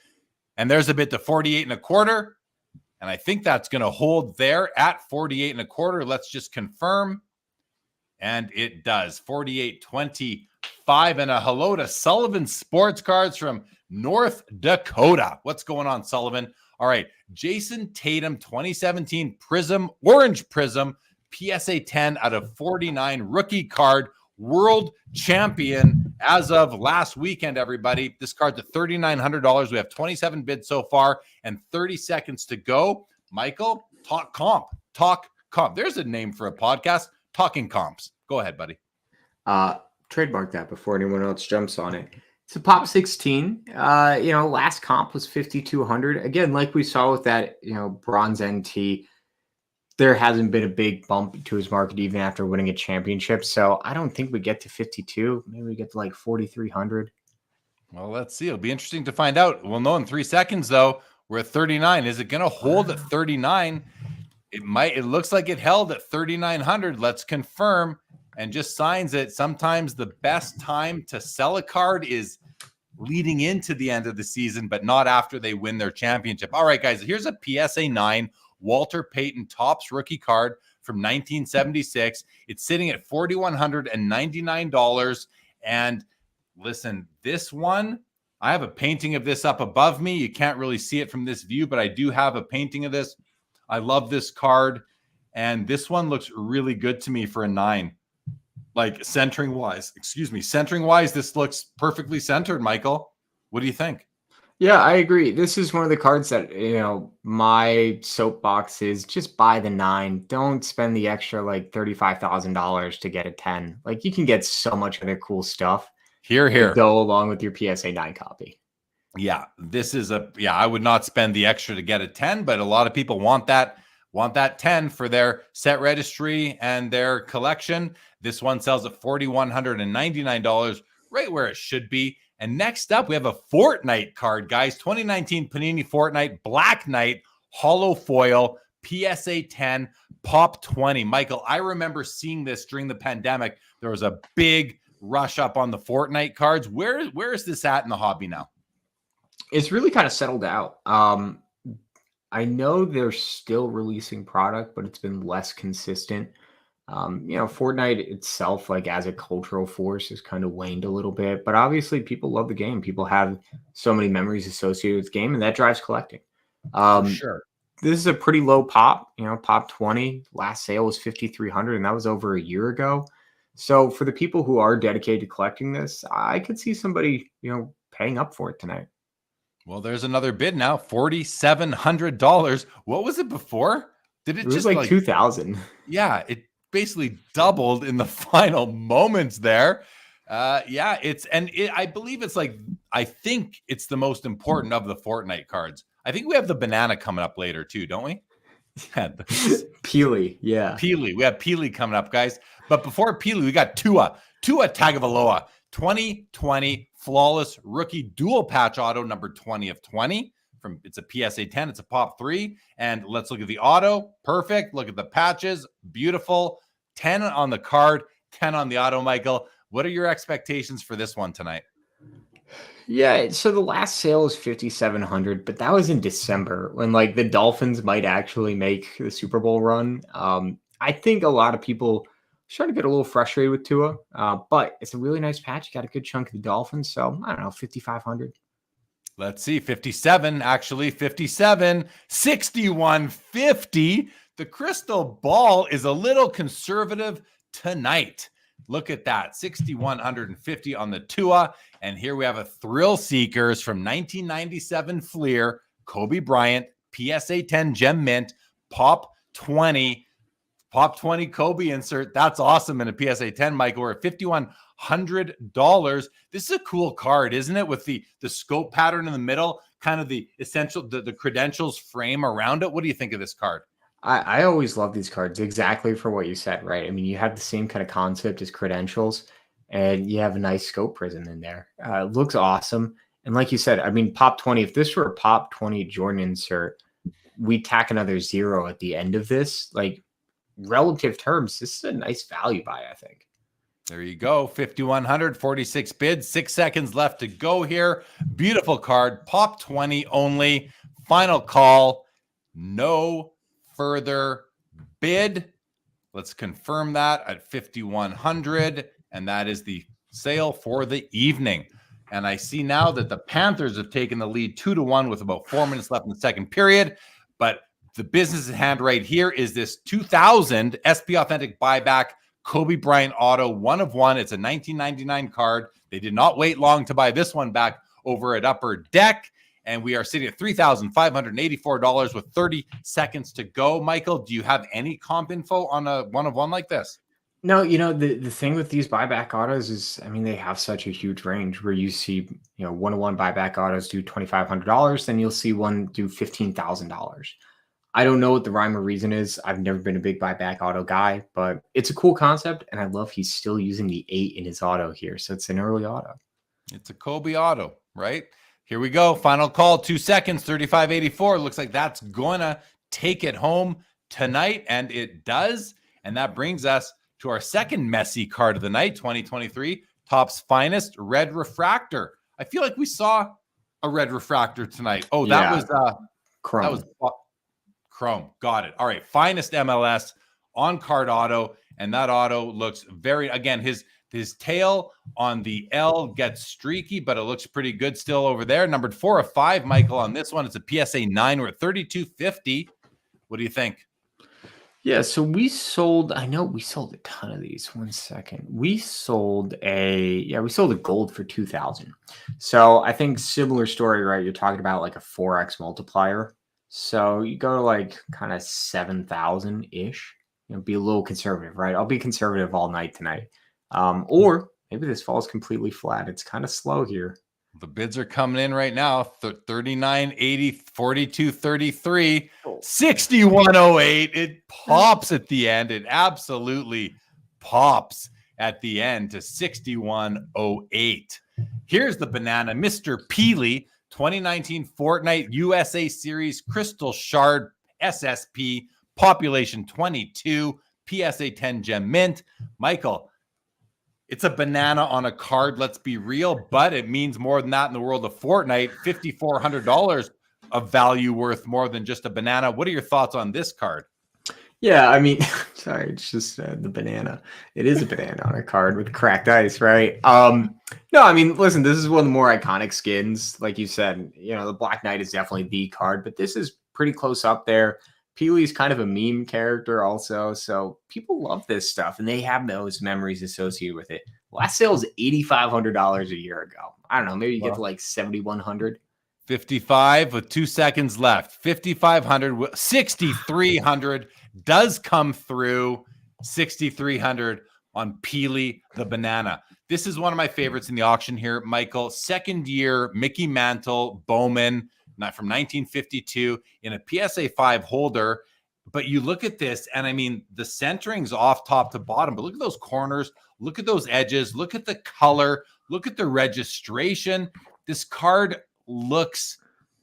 [SPEAKER 2] And there's a bid to 48.25. And I think that's going to hold there at 48.25. Let's just confirm. And it does. 48.25. And a hello to Sullivan Sports Cards from North Dakota. What's going on, Sullivan? All right. Jason Tatum, 2017 Prism, Orange Prism, PSA 10 out of 49 rookie card, world champion as of last weekend, everybody. This card's at $3,900. We have 27 bids so far and 30 seconds to go. Michael, talk comp. There's a name for a podcast, Talking Comps. Go ahead, buddy.
[SPEAKER 3] Trademark that before anyone else jumps on it. It's a Pop 16. Last comp was 5,200. Again, like we saw with that, bronze NT, there hasn't been a big bump to his market even after winning a championship. So I don't think we get to 52. Maybe we get to like 4,300.
[SPEAKER 2] Well, let's see. It'll be interesting to find out. We'll know in 3 seconds, though. We're at 39. Is it going to hold at 39? It might. It looks like it held at 3,900. Let's confirm. And just signs it. Sometimes the best time to sell a card is leading into the end of the season, but not after they win their championship. All right, guys, here's a PSA 9 Walter Payton Topps rookie card from 1976. It's sitting at $4,199. And listen, this one, I have a painting of this up above me. You can't really see it from this view, but I do have a painting of this. I love this card. And this one looks really good to me for a 9. Like centering wise, this looks perfectly centered, Michael. What do you think?
[SPEAKER 3] Yeah, I agree. This is one of the cards that, my soapbox is just buy the 9. Don't spend the extra like $35,000 to get a 10. Like you can get so much other cool stuff.
[SPEAKER 2] Here.
[SPEAKER 3] Go along with your PSA 9 copy.
[SPEAKER 2] Yeah, this is I would not spend the extra to get a 10, but a lot of people want that 10 for their set registry and their collection. This one sells at $4,199, right where it should be. And next up, we have a Fortnite card, guys. 2019 Panini Fortnite Black Knight Hollow Foil PSA 10 Pop 20. Michael, I remember seeing this during the pandemic. There was a big rush up on the Fortnite cards. Where is this at in the hobby now?
[SPEAKER 3] It's really kind of settled out. I know they're still releasing product, but it's been less consistent. Fortnite itself, like as a cultural force, has kind of waned a little bit, but obviously people love the game. People have so many memories associated with the game, and that drives collecting.
[SPEAKER 2] Sure.
[SPEAKER 3] This is a pretty low pop, pop 20. Last sale was 5,300, and that was over a year ago. So for the people who are dedicated to collecting this, I could see somebody, paying up for it tonight.
[SPEAKER 2] Well, there's another bid now, $4,700. What was it before? Did it
[SPEAKER 3] was
[SPEAKER 2] just
[SPEAKER 3] like 2,000?
[SPEAKER 2] Yeah, basically doubled in the final moments there. Yeah, I believe it's like, I think it's the most important of the Fortnite cards. I think we have the banana coming up later too, don't we?
[SPEAKER 3] Peely, yeah.
[SPEAKER 2] Peely. We have Peely coming up, guys. But before Peely, we got Tua Tagovailoa, 2020 flawless rookie dual patch auto, number 20 of 20. It's a PSA 10, it's a pop 3. And let's look at the auto. Perfect. Look at the patches. Beautiful. 10 on the card, 10 on the auto, Michael. What are your expectations for this one tonight?
[SPEAKER 3] Yeah, so the last sale is 5,700, but that was in December when like the Dolphins might actually make the Super Bowl run. I think a lot of people trying to get a little frustrated with Tua, but it's a really nice patch. You got a good chunk of the Dolphins, so I don't know, 5,500.
[SPEAKER 2] Let's see, 57, actually 57, 6150. The crystal ball is a little conservative tonight. Look at that, 6,150 on the Tua. And here we have a Thrill Seekers from 1997 Fleer, Kobe Bryant, PSA 10 Gem Mint, Pop 20 Kobe insert. That's awesome in a PSA 10, Michael. We're at $5,100. This is a cool card, isn't it? With the scope pattern in the middle, kind of the essential, the credentials frame around it. What do you think of this card?
[SPEAKER 3] I always love these cards exactly for what you said, right? I mean, you have the same kind of concept as credentials, and you have a nice scope prism in there. It looks awesome. And like you said, I mean, Pop 20, if this were a Pop 20 Jordan insert, we tack another 0 at the end of this. Like, relative terms, this is a nice value buy, I think.
[SPEAKER 2] There you go. 5,100, 46 bids, 6 seconds left to go here. Beautiful card. Pop 20 only. Final call. No further bid. Let's confirm that at 5,100. And that is the sale for the evening. And I see now that the Panthers have taken the lead 2-1 with about 4 minutes left in the second period. But the business at hand right here is this 2000 SP Authentic Buyback Kobe Bryant auto, 1 of 1. It's a 1999 card. They did not wait long to buy this one back over at Upper Deck. And we are sitting at $3,584 with 30 seconds to go. Michael, do you have any comp info on a 1 of 1 like this?
[SPEAKER 3] No, you know, the thing with these buyback autos is, I mean, they have such a huge range where you see, 1-of-1 buyback autos do $2,500, then you'll see one do $15,000. I don't know what the rhyme or reason is. I've never been a big buyback auto guy, but it's a cool concept. And I love he's still using the 8 in his auto here. So it's an early auto.
[SPEAKER 2] It's a Kobe auto, right? Here we go. Final call, 2 seconds, 35.84. Looks like that's going to take it home tonight. And it does. And that brings us to our second messy card of the night, 2023, Topps Finest Red Refractor. I feel like we saw a red refractor tonight. Oh, that was
[SPEAKER 3] Chrome.
[SPEAKER 2] That was Chrome. Got it. All right. Finest MLS on card auto. And that auto looks very, again, his tail on the L gets streaky, but it looks pretty good still over there. Numbered 4 of 5, Michael, on this one. It's a PSA 9. We're at 32.50. What do you think?
[SPEAKER 3] Yeah, so we sold a ton of these. 1 second. We sold a gold for 2,000. So I think similar story, right? You're talking about like a 4x multiplier. So you go to like kind of 7,000-ish. Be a little conservative, right? I'll be conservative all night tonight. Or maybe this falls completely flat. It's kind of slow here.
[SPEAKER 2] The bids are coming in right now. 39.80, 42.33, 61.08. It pops at the end. It absolutely pops at the end to 61.08. Here's the banana, Mr. Peely, 2019 Fortnite USA Series Crystal Shard SSP, population 22, PSA 10 Gem Mint. Michael, it's a banana on a card, let's be real, but it means more than that in the world of Fortnite. $5,400 of value worth more than just a banana. What are your thoughts on this card?
[SPEAKER 3] Yeah, I mean, sorry, it's just the banana. It is a banana on a card with cracked ice, right? No, I mean, listen, this is one of the more iconic skins. Like you said, the Black Knight is definitely the card, but this is pretty close up there. Peely's kind of a meme character also, so people love this stuff, and they have those memories associated with it. Last sale was $8,500 a year ago. I don't know, maybe you get to like 7,100.
[SPEAKER 2] 55 with 2 seconds left. 5,500, 6,300 does come through. $6,300 on Peely the Banana. This is one of my favorites in the auction here, Michael. Second year Mickey Mantle Bowman, not from 1952, in a PSA 5 holder. But you look at this, and I mean, the centering's off top to bottom, but look at those corners, look at those edges, look at the color, look at the registration. This card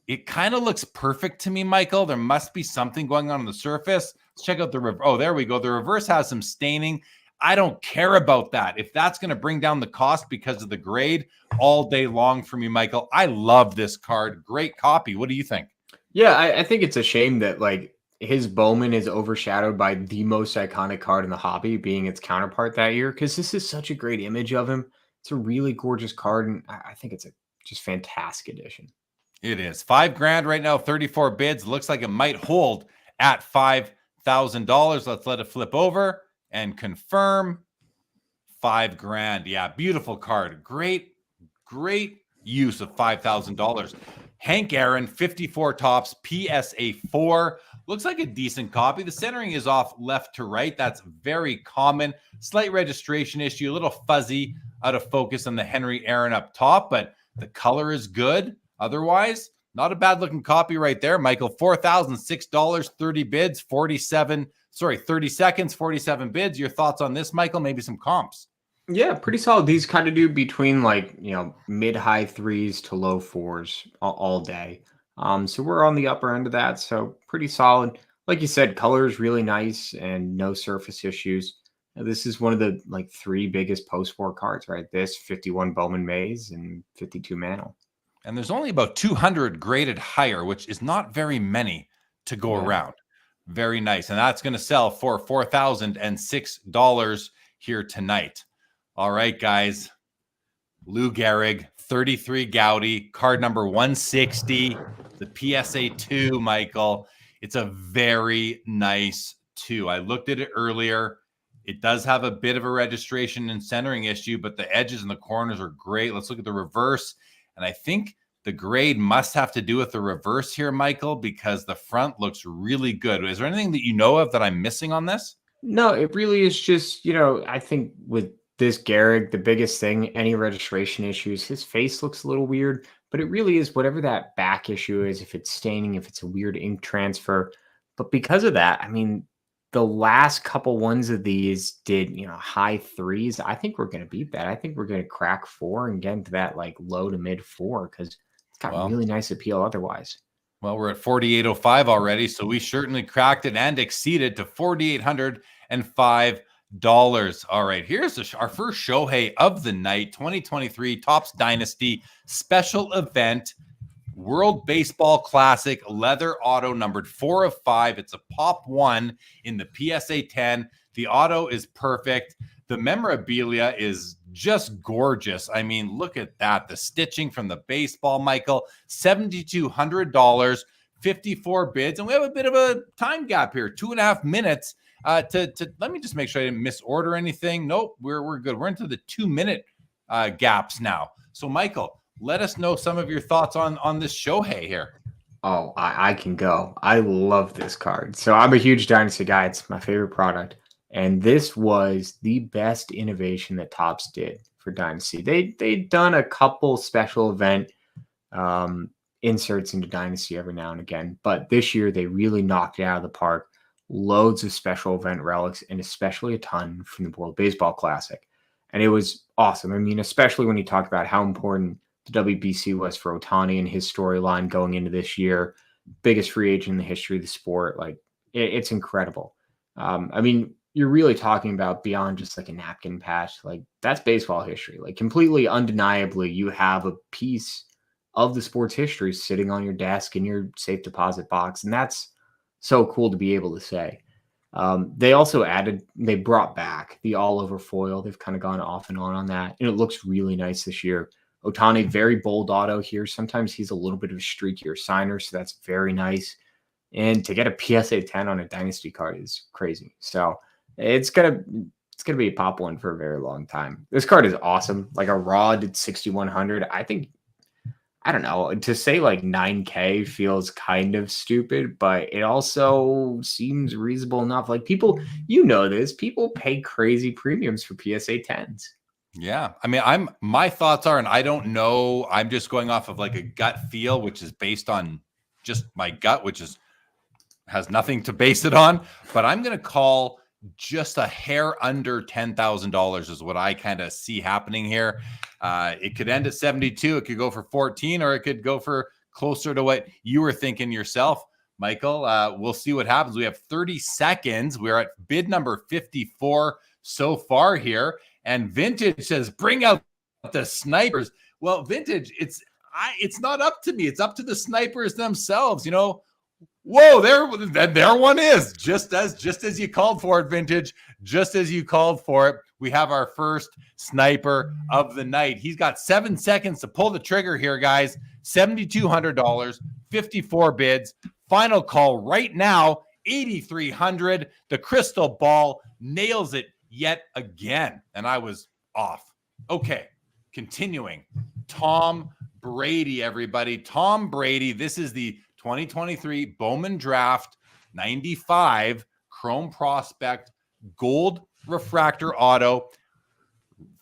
[SPEAKER 2] it kind of looks perfect to me, Michael. There must be something going on the surface. Let's check out the reverse. Oh, there we go. The reverse has some staining. I don't care about that. If that's going to bring down the cost because of the grade, all day long for me, Michael. I love this card. Great copy. What do you think?
[SPEAKER 3] Yeah, I think it's a shame that like his Bowman is overshadowed by the most iconic card in the hobby being its counterpart that year, because this is such a great image of him. It's a really gorgeous card, and I think it's a just fantastic addition.
[SPEAKER 2] It is $5,000 right now, 34 bids. Looks like it might hold at $5,000. Let's let it flip over and confirm $5,000. Yeah, beautiful card. Great use of $5,000. Hank Aaron, 54 tops, PSA 4. Looks like a decent copy. The centering is off left to right. That's very common. Slight registration issue, a little fuzzy, out of focus on the Henry Aaron up top, but the color is good. Otherwise, not a bad looking copy right there, Michael. $4,006, 30 bids, 30 seconds, 47 bids. Your thoughts on this, Michael? Maybe some comps.
[SPEAKER 3] Yeah, pretty solid. These kind of do between like, mid-high threes to low fours all day. So we're on the upper end of that. So pretty solid. Like you said, color is really nice and no surface issues. This is one of the like 3 biggest post-war cards, right? This 51 Bowman Mays and 52 Mantle.
[SPEAKER 2] And there's only about 200 graded higher, which is not very many to go around. Very nice. And that's going to sell for $4,006 here tonight. All right, guys. Lou Gehrig, 33 Gaudy, card number 160, the PSA 2, Michael. It's a very nice 2. I looked at it earlier. It does have a bit of a registration and centering issue, but the edges and the corners are great. Let's look at the reverse. And I think the grade must have to do with the reverse here, Michael, because the front looks really good. Is there anything that you know of that I'm missing on this?
[SPEAKER 3] No, it really is just, I think with this Gehrig, the biggest thing, any registration issues, his face looks a little weird, but it really is whatever that back issue is, if it's staining, if it's a weird ink transfer. But because of that, I mean, the last couple ones of these did, high threes. I think we're going to beat that. I think we're going to crack 4 and get into that like low to mid 4 because it's got really nice appeal otherwise.
[SPEAKER 2] Well, we're at 4,805 already, so we certainly cracked it and exceeded to $4,805. All right, here's our first Shohei of the night, 2023 Topps Dynasty special event. World Baseball Classic leather auto numbered 4 of 5. It's a pop 1 in the PSA 10. The auto is perfect. The memorabilia is just gorgeous. I mean, look at that. The stitching from the baseball, Michael, $7,200, 54 bids. And we have a bit of a time gap here, 2.5 minutes to let me just make sure I didn't misorder anything. Nope, we're good. We're into the 2-minute gaps now. So, Michael, let us know some of your thoughts on this Shohei here.
[SPEAKER 3] Oh, I can go. I love this card. So I'm a huge Dynasty guy. It's my favorite product. And this was the best innovation that Topps did for Dynasty. They'd done a couple special event inserts into Dynasty every now and again. But this year, they really knocked it out of the park. Loads of special event relics, and especially a ton from the World Baseball Classic. And it was awesome. I mean, especially when you talk about how important the WBC was for Ohtani and his storyline going into this year. Biggest free agent in the history of the sport. Like, it's incredible. I mean, you're really talking about beyond just like a napkin patch. Like, that's baseball history. Like, completely undeniably, you have a piece of the sport's history sitting on your desk in your safe deposit box. And that's so cool to be able to say. They brought back the all over foil. They've kind of gone off and on that. And it looks really nice this year. Ohtani, very bold auto here. Sometimes he's a little bit of a streakier signer, so that's very nice. And to get a PSA 10 on a Dynasty card is crazy. So it's gonna be a pop one for a very long time. This card is awesome. Like a raw at 6,100. I think I don't know, to say like 9K feels kind of stupid, but it also seems reasonable enough. Like people, you know this, people pay crazy premiums for PSA 10s.
[SPEAKER 2] Yeah. I mean, my thoughts are, and I don't know, I'm just going off of like a gut feel, which is based on just my gut, which has nothing to base it on, but I'm going to call just a hair under $10,000 is what I kind of see happening here. It could end at 72. It could go for 14, or it could go for closer to what you were thinking yourself, Michael. We'll see what happens. We have 30 seconds. We're at bid number 54 so far here. And Vintage says, bring out the snipers. Well, Vintage, it's not up to me. It's up to the snipers themselves. You know, whoa, there one is. Just as you called for it, Vintage. Just as you called for it. We have our first sniper of the night. He's got 7 seconds to pull the trigger here, guys. $7,200, 54 bids. Final call right now, 8,300. The crystal ball nails it yet again. And I was off. Okay, continuing. Tom Brady, everybody. Tom Brady. This is the 2023 Bowman Draft 95 Chrome Prospect Gold Refractor Auto.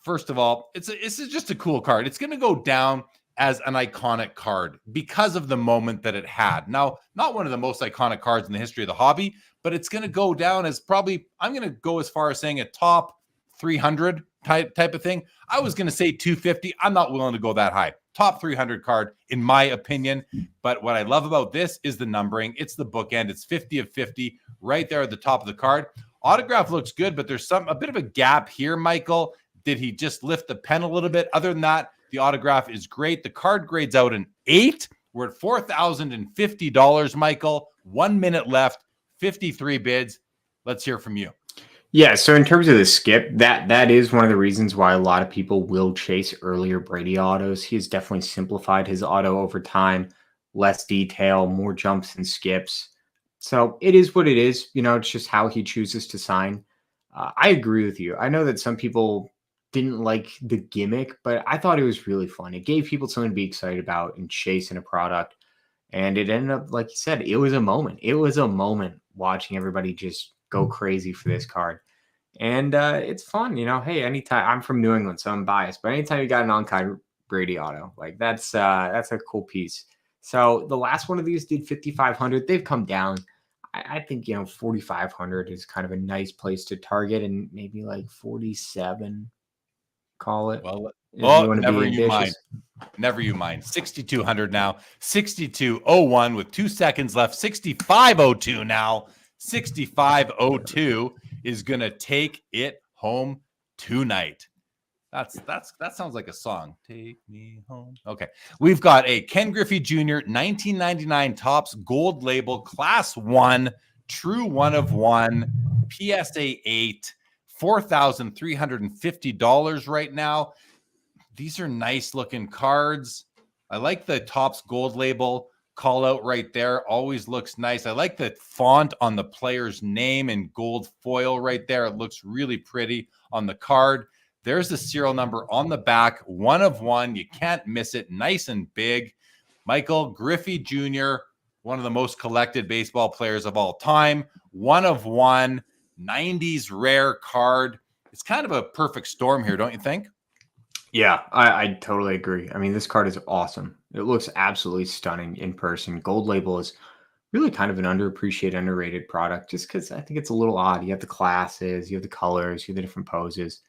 [SPEAKER 2] First of all, it's just a cool card. It's going to go down as an iconic card because of the moment that it had. Now, not one of the most iconic cards in the history of the hobby, but it's going to go down as probably, I'm going to go as far as saying a top 300 type of thing. I was going to say 250. I'm not willing to go that high. Top 300 card, in my opinion. But what I love about this is the numbering. It's the bookend. It's 50 of 50 right there at the top of the card. Autograph looks good, but there's a bit of a gap here, Michael. Did he just lift the pen a little bit? Other than that, the autograph is great. The card grades out an 8. We're at $4,050, Michael. 1 minute left, 53 bids. Let's hear from you.
[SPEAKER 3] Yeah, so in terms of the skip, that is one of the reasons why a lot of people will chase earlier Brady autos. He has definitely simplified his auto over time, less detail, more jumps and skips. So it is what it is. You know, it's just how he chooses to sign. I agree with you. I know that some people didn't like the gimmick, but I thought it was really fun. It gave people something to be excited about and chasing a product. And it ended up, like you said, it was a moment. It was a moment watching everybody just go crazy for this card. And it's fun, you know. Hey, anytime, I'm from New England, so I'm biased, but anytime you got an on-card Brady auto, like that's a cool piece. So the last one of these did 5,500. They've come down. I think, you know, 4,500 is kind of a nice place to target, and maybe like 47, call it.
[SPEAKER 2] Well,
[SPEAKER 3] you
[SPEAKER 2] never you mind. Never you mind. 6,200 now. 62.01 with 2 seconds left. 65.02 now. 65.02 is gonna take it home tonight. That sounds like a song. Take me home. Okay, we've got a Ken Griffey Jr. 1999 Topps Gold Label Class 1 True 1 of 1 PSA 8, $4,350 right now. These are nice looking cards. I like the Topps Gold Label call out right there. Always looks nice. I like the font on the player's name in gold foil right there. It looks really pretty on the card. There's the serial number on the back. 1 of 1. You can't miss it. Nice and big. Michael Griffey Jr., one of the most collected baseball players of all time. 1 of 1. 90s rare card. It's kind of a perfect storm here, don't you think?
[SPEAKER 3] Yeah, I totally agree. I mean, this card is awesome. It looks absolutely stunning in person. Gold Label is really kind of an underappreciated, underrated product just because I think it's a little odd. You have the classes, you have the colors, you have the different poses.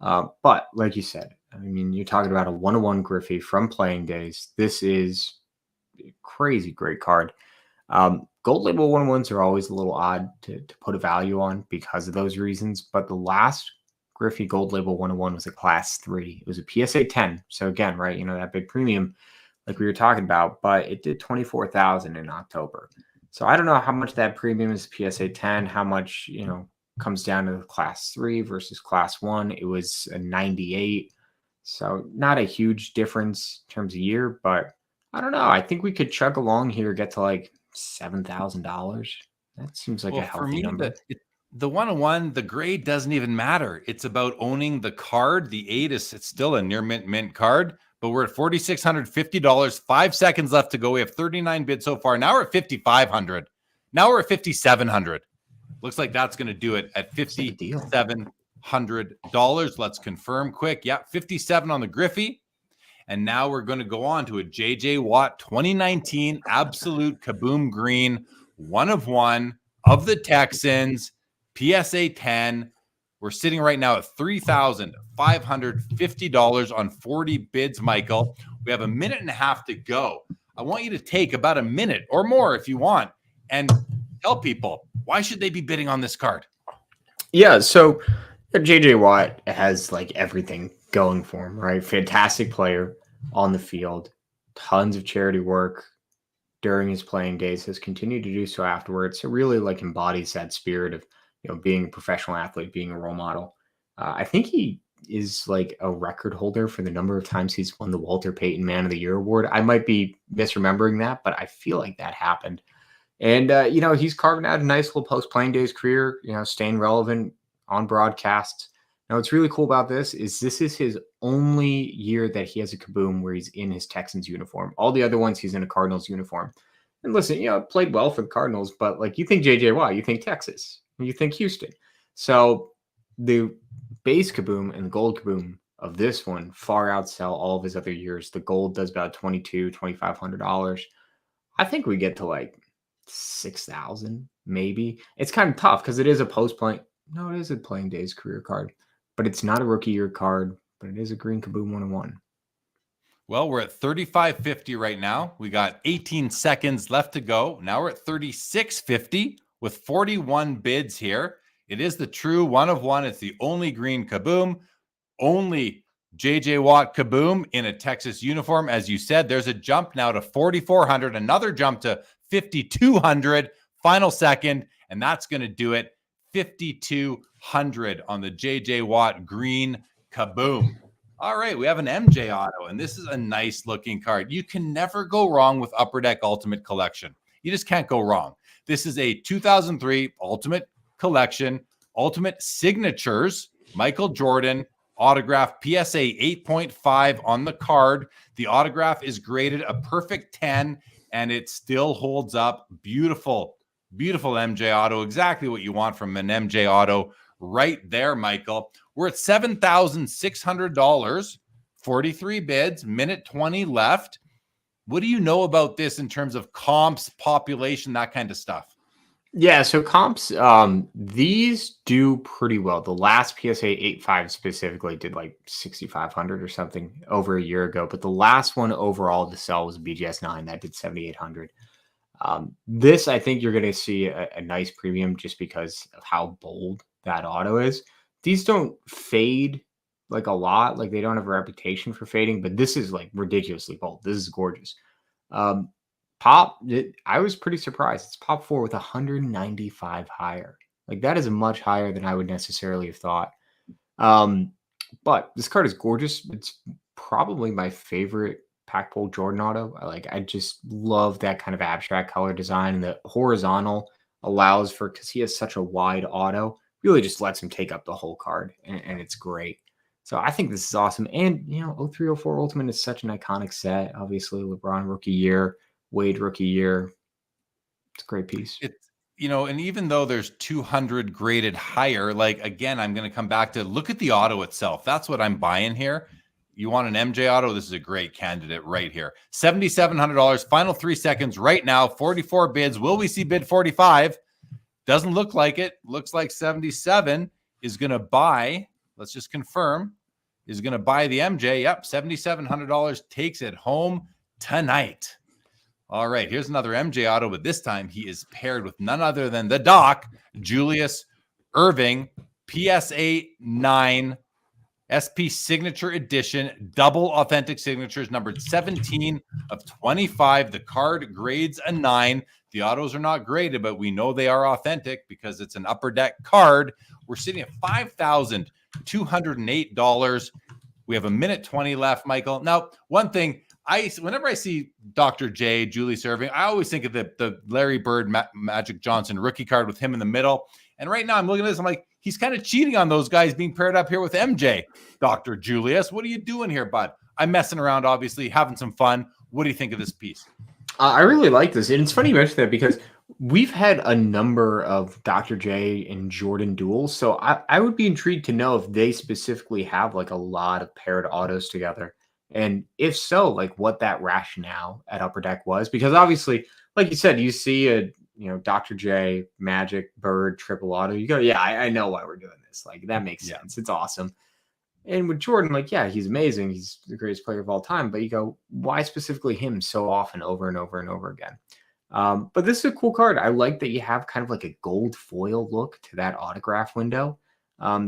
[SPEAKER 3] But like you said, I mean, you're talking about a 101 Griffey from playing days. This is a crazy great card. Gold Label 101s are always a little odd to put a value on because of those reasons. But the last Griffey Gold Label 101 was a Class 3. It was a PSA 10. So again, right, you know, that big premium like we were talking about, but it did 24,000 in October. So I don't know how much that premium is PSA 10, how much, you know, comes down to the Class 3 versus Class 1. It was a 98. So not a huge difference in terms of year, but I don't know. I think we could chug along here, get to like $7,000. That seems like a healthy number.
[SPEAKER 2] The 101, the grade doesn't even matter. It's about owning the card. The 8 it's still a near mint card, but we're at $4,650. 5 seconds left to go. We have 39 bids so far. Now we're at 5,500. Now we're at 5,700. Looks like that's going to do it at $5,700. Let's confirm quick. Yeah, 57 on the Griffey. And now we're going to go on to a JJ Watt 2019 Absolute Kaboom Green, 1 of 1 of the Texans, PSA 10. We're sitting right now at $3,550 on 40 bids, Michael. We have a minute and a half to go. I want you to take about a minute or more if you want and tell people, why should they be bidding on this card?
[SPEAKER 3] Yeah, so JJ Watt has like everything going for him, right? Fantastic player on the field, tons of charity work during his playing days, has continued to do so afterwards. So really like embodies that spirit of, being a professional athlete, being a role model. I think he is like a record holder for the number of times he's won the Walter Payton Man of the Year award. I might be misremembering that, but I feel like that happened. And, he's carving out a nice little post-playing days career, staying relevant on broadcasts. Now, what's really cool about this is his only year that he has a Kaboom where he's in his Texans uniform. All the other ones, he's in a Cardinals uniform. And listen, played well for the Cardinals, but like you think JJ Watt, you think Texas, you think Houston. So the base Kaboom and the gold Kaboom of this one far outsell all of his other years. The gold does about $2,500. I think we get to like 6,000 maybe. It's kind of tough because it is a post-playing. No, it is a playing days career card. But it's not a rookie year card, but it is a green Kaboom 101.
[SPEAKER 2] Well, we're at 3550 right now. We got 18 seconds left to go. Now we're at 3650 with 41 bids here. It is the true 1 of 1. It's the only green Kaboom, only JJ Watt Kaboom in a Texas uniform. As you said, there's a jump now to 4,400, another jump to 5,200, final second, and that's going to do it. 5,200 on the JJ Watt green Kaboom. All right, we have an MJ auto, and this is a nice looking card. You can never go wrong with Upper Deck Ultimate Collection. You just can't go wrong. This is a 2003 Ultimate Collection, Ultimate Signatures, Michael Jordan, autograph PSA 8.5 on the card. The autograph is graded a perfect 10, and it still holds up. Beautiful, beautiful MJ auto. Exactly what you want from an MJ auto right there, Michael. We're at $7,600, 43 bids, minute 20 left. What do you know about this in terms of comps, population, that kind of stuff?
[SPEAKER 3] Yeah, so comps, these do pretty well. The last PSA 8.5 specifically did like 6,500 or something over a year ago, but the last one overall to sell was BGS 9 that did 7,800. This, I think you're going to see a nice premium just because of how bold that auto is. These don't fade like a lot, like they don't have a reputation for fading, but this is like ridiculously bold. This is gorgeous. I was pretty surprised. It's pop 4 with 195 higher. Like that is much higher than I would necessarily have thought. But this card is gorgeous. It's probably my favorite Pack Pull Jordan auto. I just love that kind of abstract color design, and the horizontal allows for, because he has such a wide auto, really just lets him take up the whole card, and it's great. So I think this is awesome. And 0304 Ultimate is such an iconic set. Obviously, LeBron rookie year, Wade rookie year. It's a great piece.
[SPEAKER 2] And even though there's 200 graded higher, like again, I'm going to come back to look at the auto itself. That's what I'm buying here. You want an MJ auto? This is a great candidate right here. $7,700. Final 3 seconds right now. 44 bids. Will we see bid 45? Doesn't look like it. Looks like 77 is going to buy. Let's just confirm. Is going to buy the MJ. Yep, $7,700 takes it home tonight. All right, here's another MJ auto, but this time he is paired with none other than the Doc, Julius Irving, PSA 9, SP Signature Edition, double authentic signatures, numbered 17 of 25. The card grades a 9. The autos are not graded, but we know they are authentic because it's an Upper Deck card. We're sitting at $5,208. We have a minute 20 left, Michael. Now, one thing, whenever I see Dr. J, Julius Irving, I always think of the Larry Bird, Magic Johnson rookie card with him in the middle. And right now I'm looking at this, I'm like, he's kind of cheating on those guys being paired up here with MJ. Dr. Julius, what are you doing here, bud? I'm messing around, obviously, having some fun. What do you think of this piece?
[SPEAKER 3] I really like this. And it's funny you mention that because we've had a number of Dr. J and Jordan duels. So I would be intrigued to know if they specifically have like a lot of paired autos together. And if so, like what that rationale at Upper Deck was. Because obviously, like you said, you see a Dr. J, Magic, Bird, triple auto. You go, yeah, I know why we're doing this. Like that makes sense. It's awesome. And with Jordan, like, yeah, he's amazing. He's the greatest player of all time. But you go, why specifically him so often over and over and over again? But this is a cool card. I like that you have kind of like a gold foil look to that autograph window.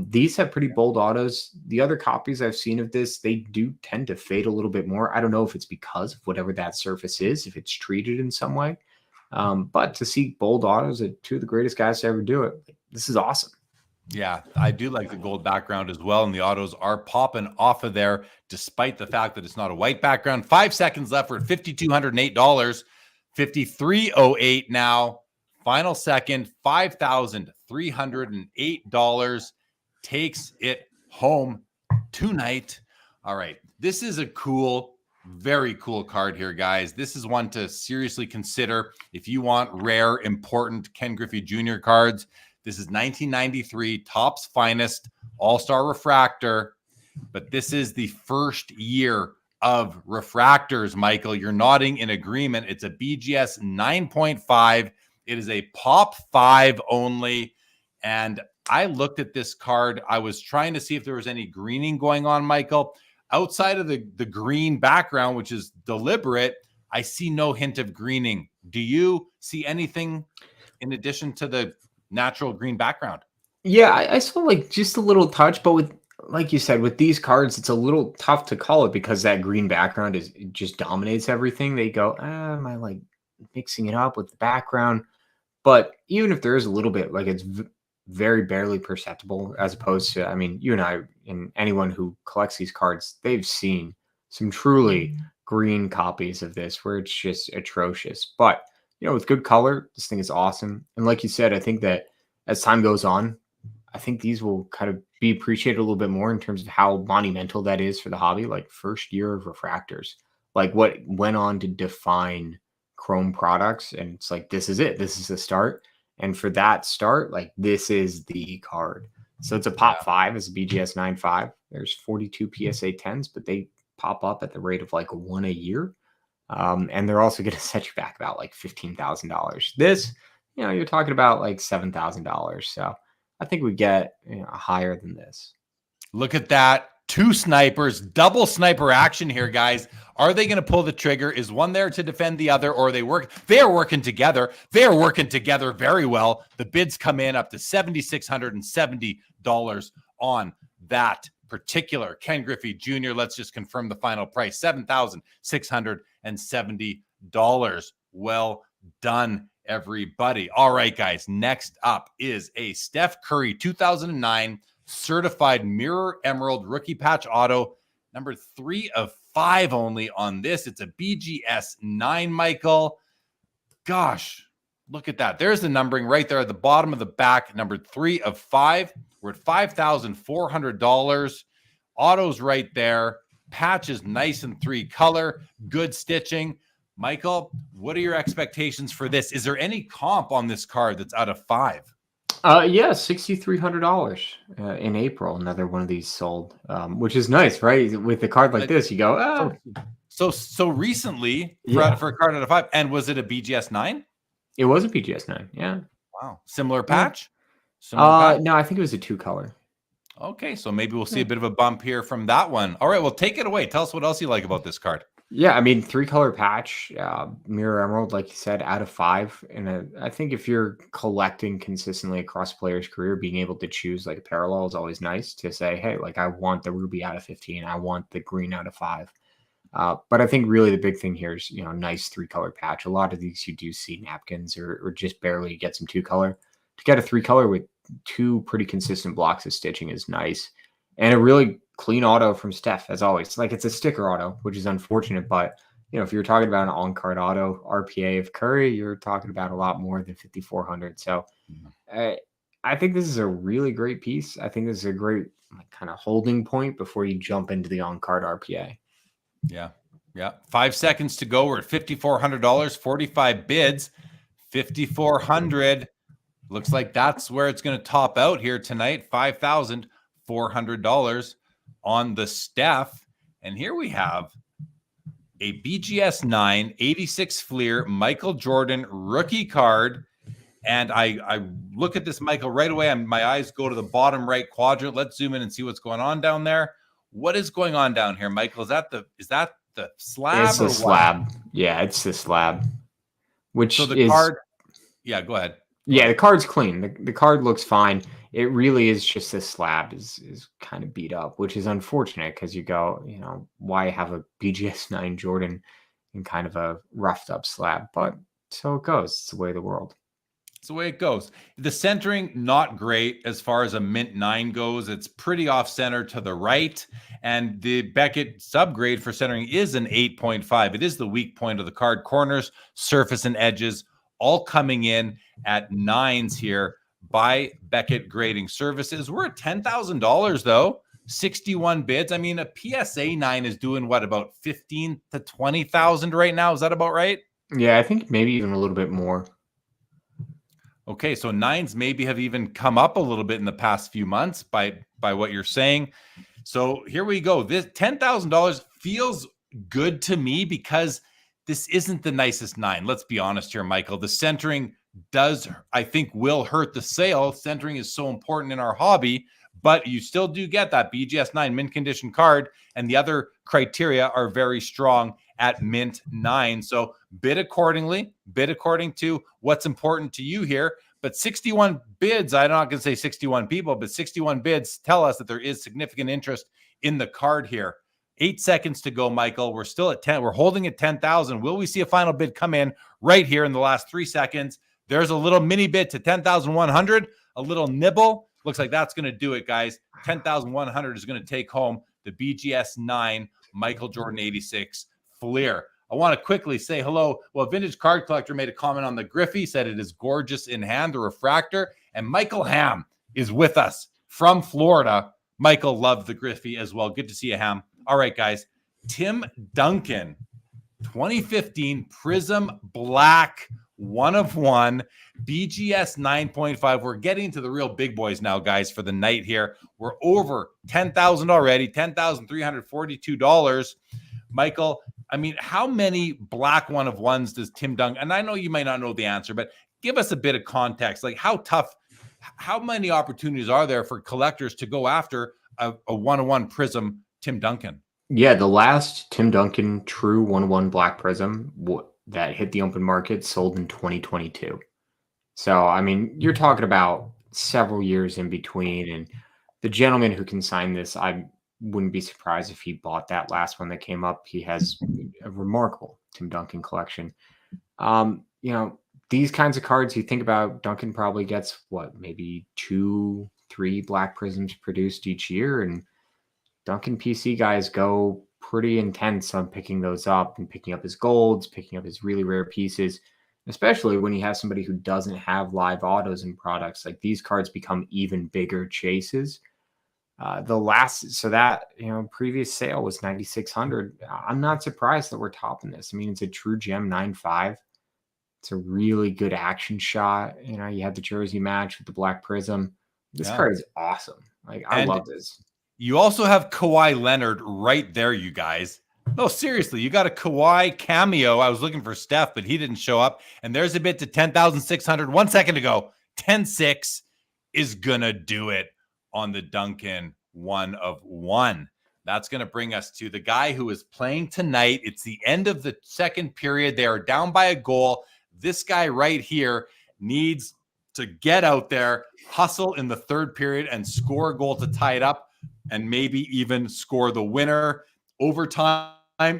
[SPEAKER 3] These have pretty bold autos. The other copies I've seen of this, they do tend to fade a little bit more. I don't know if it's because of whatever that surface is, if it's treated in some way. But to see bold autos at two of the greatest guys to ever do it, this is awesome.
[SPEAKER 2] Yeah, I do like the gold background as well, and the autos are popping off of there, despite the fact that it's not a white background. 5 seconds left. We're at $5,208, $5,308 now. Final second, $5,308 takes it home tonight. All right, this is a cool, very cool card here, guys. This is one to seriously consider if you want rare, important Ken Griffey Jr. cards. This is 1993 Topps Finest All-Star Refractor, but this is the first year of refractors, Michael. You're nodding in agreement. It's a BGS 9.5. It is a Pop 5 only, and I looked at this card. I was trying to see if there was any greening going on, Michael. Outside of the green background, which is deliberate, I see no hint of greening. Do you see anything in addition to the natural green background?
[SPEAKER 3] Yeah, I saw like just a little touch, but with, like you said, with these cards, it's a little tough to call it because that green background it just dominates everything. They go, am I like mixing it up with the background? But even if there is a little bit, like it's very barely perceptible as opposed to, I mean, you and I and anyone who collects these cards, they've seen some truly green copies of this where it's just atrocious. But with good color, this thing is awesome. And like you said, I think that as time goes on, I think these will kind of be appreciated a little bit more in terms of how monumental that is for the hobby. Like first year of refractors, like what went on to define chrome products. And it's like, this is it. This is the start. And for that start, like this is the card. So it's a Pop 5, it's a BGS 9.5. There's 42 PSA 10s, but they pop up at the rate of like one a year. And they're also going to set you back about like $15,000. This, you're talking about like $7,000. So I think we get higher than this.
[SPEAKER 2] Look at that. 2 snipers, double sniper action here, guys. Are they going to pull the trigger? Is one there to defend the other, or they are working together. They are working together very well. The bids come in up to $7,670 on that particular Ken Griffey Jr. Let's just confirm the final price, $7,670. Well done, everybody. All right, guys. Next up is a Steph Curry 2009 certified mirror emerald rookie patch auto, number 3 of 5 only on this. It's a BGS 9, Michael. Gosh, look at that. There's the numbering right there at the bottom of the back, number 3 of 5. We're at $5,400. Autos right there. Patch is nice and 3 color. Good stitching. Michael, what are your expectations for this? Is there any comp on this card that's out of 5?
[SPEAKER 3] Yeah, $6,300 in April. Another one of these sold, which is nice, right? With a card like this, you go,
[SPEAKER 2] So recently for a card out of 5, and was it a BGS 9?
[SPEAKER 3] It was a BGS 9. Yeah.
[SPEAKER 2] Wow. Similar patch?
[SPEAKER 3] No, I think it was a 2 color.
[SPEAKER 2] Okay, so maybe we'll see a bit of a bump here from that one. All right, well, take it away. Tell us what else you like about this card.
[SPEAKER 3] Yeah, I mean, 3 color patch, mirror emerald, like you said, out of 5. And I think if you're collecting consistently across a player's career, being able to choose like a parallel is always nice to say, hey, like I want the ruby out of 15. I want the green out of 5. But I think really the big thing here is, nice 3 color patch. A lot of these you do see napkins or just barely get some 2 color. To get a 3 color with 2 pretty consistent blocks of stitching is nice. And a really clean auto from Steph, as always. Like it's a sticker auto, which is unfortunate, but if you're talking about an on-card auto RPA of Curry, you're talking about a lot more than 5,400. So I think this is a really great piece. I think this is a great kind of holding point before you jump into the on-card RPA.
[SPEAKER 2] Yeah. Yeah. 5 seconds to go. We're at $5,400, 45 bids, 5,400. Looks like that's where it's going to top out here tonight. $5,400 on the Steph. And here we have a BGS 9 86 Fleer Michael Jordan rookie card. And I look at this, Michael, right away. My eyes go to the bottom right quadrant. Let's zoom in and see what's going on down there. What is going on down here, Michael? Is that the slab?
[SPEAKER 3] It's the slab. Yeah, it's the slab. Which
[SPEAKER 2] so the
[SPEAKER 3] is
[SPEAKER 2] card. Yeah, go ahead.
[SPEAKER 3] Yeah, the card's clean. The card looks fine. It really is just this slab is kind of beat up, which is unfortunate because you go, why have a BGS 9 Jordan in kind of a roughed up slab? But so it goes. It's the way of the world.
[SPEAKER 2] It's the way it goes. The centering, not great as far as a Mint 9 goes. It's pretty off center to the right. And the Beckett subgrade for centering is an 8.5. It is the weak point of the card. Corners, surface, and edges all coming in at 9s here by Beckett Grading Services. We're at $10,000 though. 61 bids. I mean, a PSA 9 is doing what, about 15 to 20,000 right now? Is that about right?
[SPEAKER 3] Yeah, I think maybe even a little bit more.
[SPEAKER 2] Okay, so 9s maybe have even come up a little bit in the past few months by what you're saying. So here we go. This $10,000 feels good to me because this isn't the nicest 9. Let's be honest here, Michael. The centering does, I think, will hurt the sale. Centering is so important in our hobby, but you still do get that BGS 9 mint condition card, and the other criteria are very strong at Mint 9. So bid accordingly, bid according to what's important to you here. But 61 bids, I'm not going to say 61 people, but 61 bids tell us that there is significant interest in the card here. 8 seconds to go, Michael. We're still at 10. We're holding at 10,000. Will we see a final bid come in right here in the last 3 seconds? There's a little mini bid to 10,100, a little nibble. Looks like that's going to do it, guys. 10,100 is going to take home the BGS 9 Michael Jordan 86 Fleer. I want to quickly say hello. Well, Vintage Card Collector made a comment on the Griffey, said it is gorgeous in hand, the refractor. And Michael Ham is with us from Florida. Michael loved the Griffey as well. Good to see you, Ham. All right, guys. Tim Duncan, 2015 Prism Black 1 of 1, BGS 9.5. We're getting to the real big boys now, guys, for the night here. We're over 10,000 already, $10,342. Michael, I mean, how many black 1 of 1s does Tim Duncan, and I know you might not know the answer, but give us a bit of context. Like how many opportunities are there for collectors to go after a 1-of-1 Prism Tim Duncan?
[SPEAKER 3] Yeah, the last Tim Duncan true 1-of-1 black Prism that hit the open market sold in 2022. So, I mean, you're talking about several years in between. And the gentleman who consigned this, I wouldn't be surprised if he bought that last one that came up. He has a remarkable Tim Duncan collection. These kinds of cards, you think about, Duncan probably gets maybe 2-3 black Prisms produced each year. And Duncan PC guys go pretty intense on picking those up and picking up his golds, picking up his really rare pieces, especially when you have somebody who doesn't have live autos and products. Like these cards become even bigger chases. Previous sale was 9,600. I'm not surprised that we're topping this. I mean, it's a true gem 9.5. It's a really good action shot. You had the jersey match with the black Prism. This card is awesome. Like I love this.
[SPEAKER 2] You also have Kawhi Leonard right there, you guys. No, seriously, you got a Kawhi cameo. I was looking for Steph, but he didn't show up. And there's a bid to 10,600. 1 second to go. 10.6 is going to do it on the Duncan 1 of 1. That's going to bring us to the guy who is playing tonight. It's the end of the second period. They are down by a goal. This guy right here needs to get out there, hustle in the third period, and score a goal to tie it up, and maybe even score the winner. Overtime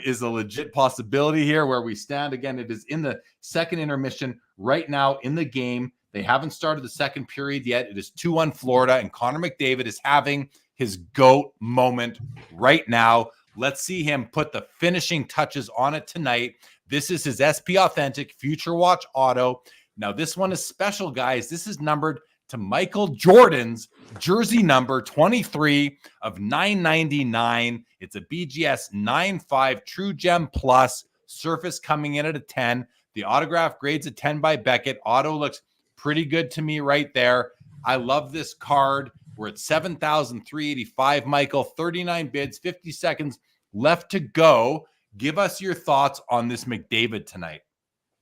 [SPEAKER 2] is a legit possibility here where we stand. Again, it is in the second intermission right now in the game. They haven't started the second period yet. It is 2-1 Florida, and Connor McDavid is having his GOAT moment right now. Let's see him put the finishing touches on it tonight. This is his SP Authentic Future Watch Auto. Now, this one is special, guys. This is numbered to Michael Jordan's jersey number 23 of 999. It's a BGS 9.5 True Gem Plus. Surface coming in at a 10. The autograph grades a 10 by Beckett. Auto looks pretty good to me right there. I love this card. We're at 7,385, Michael. 39 bids, 50 seconds left to go. Give us your thoughts on this McDavid tonight.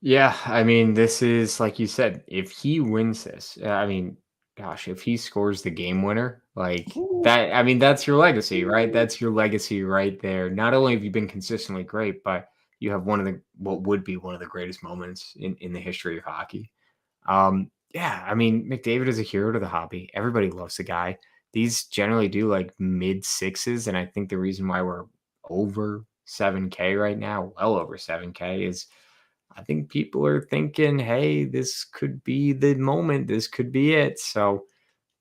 [SPEAKER 3] Yeah, I mean, this is like you said, if he wins this, I mean, gosh, if he scores the game winner, like that, I mean, that's your legacy, right? That's your legacy right there. Not only have you been consistently great, but you have one of the, what would be one of the greatest moments in the history of hockey. Yeah, I mean, McDavid is a hero to the hobby. Everybody loves the guy. These generally do like mid sixes. And I think the reason why we're over 7K right now, well over 7K, is I think people are thinking, hey, this could be the moment. This could be it. So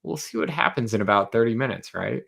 [SPEAKER 3] we'll see what happens in about 30 minutes, right?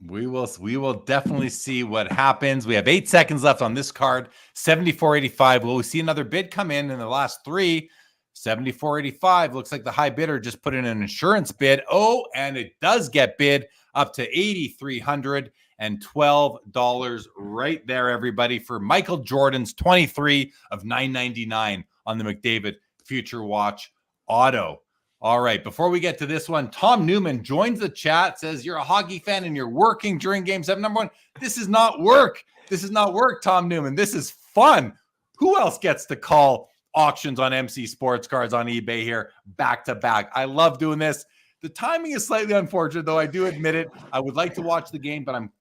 [SPEAKER 2] We will definitely see what happens. We have 8 seconds left on this card. 74.85. Will we see another bid come in the last 3? 74.85. Looks like the high bidder just put in an insurance bid. Oh, and it does get bid up to $8,312 right there, everybody, for Michael Jordan's 23 of 999 on the McDavid Future Watch Auto. All right, before we get to this one, Tom Newman joins the chat, says you're a hockey fan and you're working during Game 7. Number 1, this is not work. This is not work, Tom Newman. This is fun. Who else gets to call auctions on MC Sports Cards on eBay here back to back? I love doing this. The timing is slightly unfortunate, though. I do admit it. I would like to watch the game, but I'm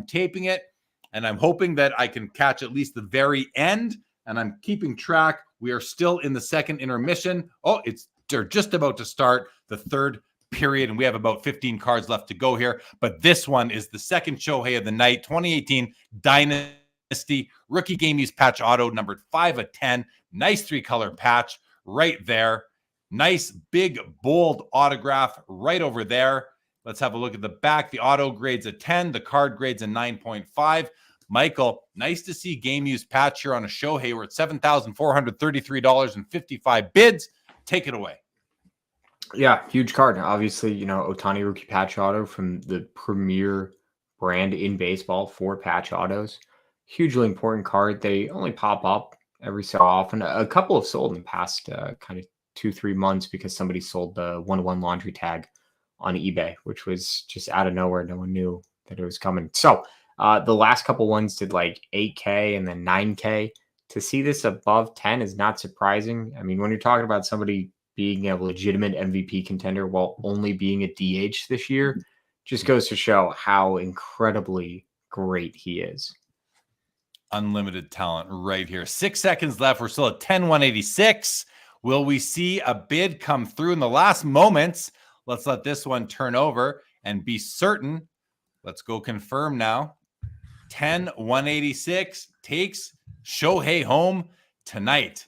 [SPEAKER 2] taping it, and I'm hoping that I can catch at least the very end. And I'm keeping track. We are still in the second intermission. Oh, they're just about to start the third period, and we have about 15 cards left to go here. But this one is the second Shohei of the night, 2018 Dynasty Rookie Game Used Patch Auto, numbered 5 of 10. Nice 3-color patch right there. Nice, big, bold autograph right over there. Let's have a look at the back. The auto grades a 10. The card grades a 9.5. Michael, nice to see game used patch here on a Shohei. We're at $7,433.55 bids. Take it away.
[SPEAKER 3] Yeah, huge card. Obviously, Ohtani rookie patch auto from the premier brand in baseball for patch autos. Hugely important card. They only pop up every so often. A couple have sold in the past kind of 2-3 months because somebody sold the 1-to-1 laundry tag on eBay, which was just out of nowhere. No one knew that it was coming. So the last couple ones did like 8K and then 9K. To see this above 10 is not surprising. I mean, when you're talking about somebody being a legitimate MVP contender while only being a DH this year, just goes to show how incredibly great he is.
[SPEAKER 2] Unlimited talent right here. 6 seconds left. We're still at 10,186. Will we see a bid come through in the last moments? Let's let this one turn over and be certain. Let's go confirm now. 10,186 takes Shohei home tonight.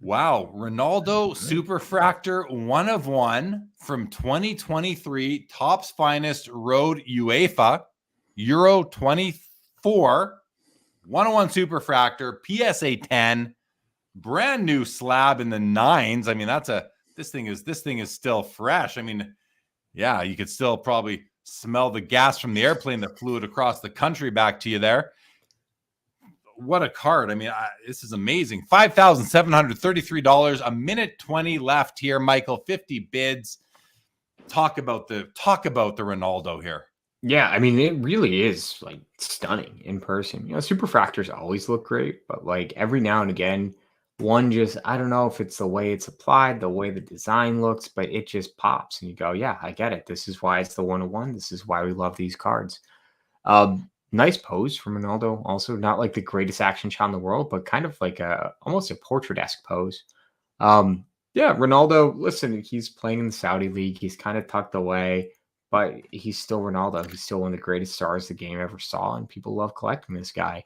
[SPEAKER 2] Wow. Ronaldo Superfractor 1 of 1 from 2023 Topps Finest Road UEFA Euro 24 101 Superfractor PSA 10 brand new slab in the 9s. I mean, this thing is still fresh. I mean, yeah, you could still probably smell the gas from the airplane that flew it across the country back to you there. What a card. I mean, this is amazing. $5,733, a minute 20 left here, Michael, 50 bids. Talk about the Ronaldo here.
[SPEAKER 3] Yeah, I mean, it really is like stunning in person. Superfractors always look great, but like every now and again, one just, I don't know if it's the way it's applied, the way the design looks, but it just pops and you go, yeah, I get it. This is why it's the 101. This is why we love these cards. Nice pose from Ronaldo. Also, not like the greatest action shot in the world, but kind of like almost a portrait-esque pose. Yeah, Ronaldo, listen, he's playing in the Saudi league. He's kind of tucked away, but he's still Ronaldo. He's still one of the greatest stars the game ever saw, and people love collecting this guy.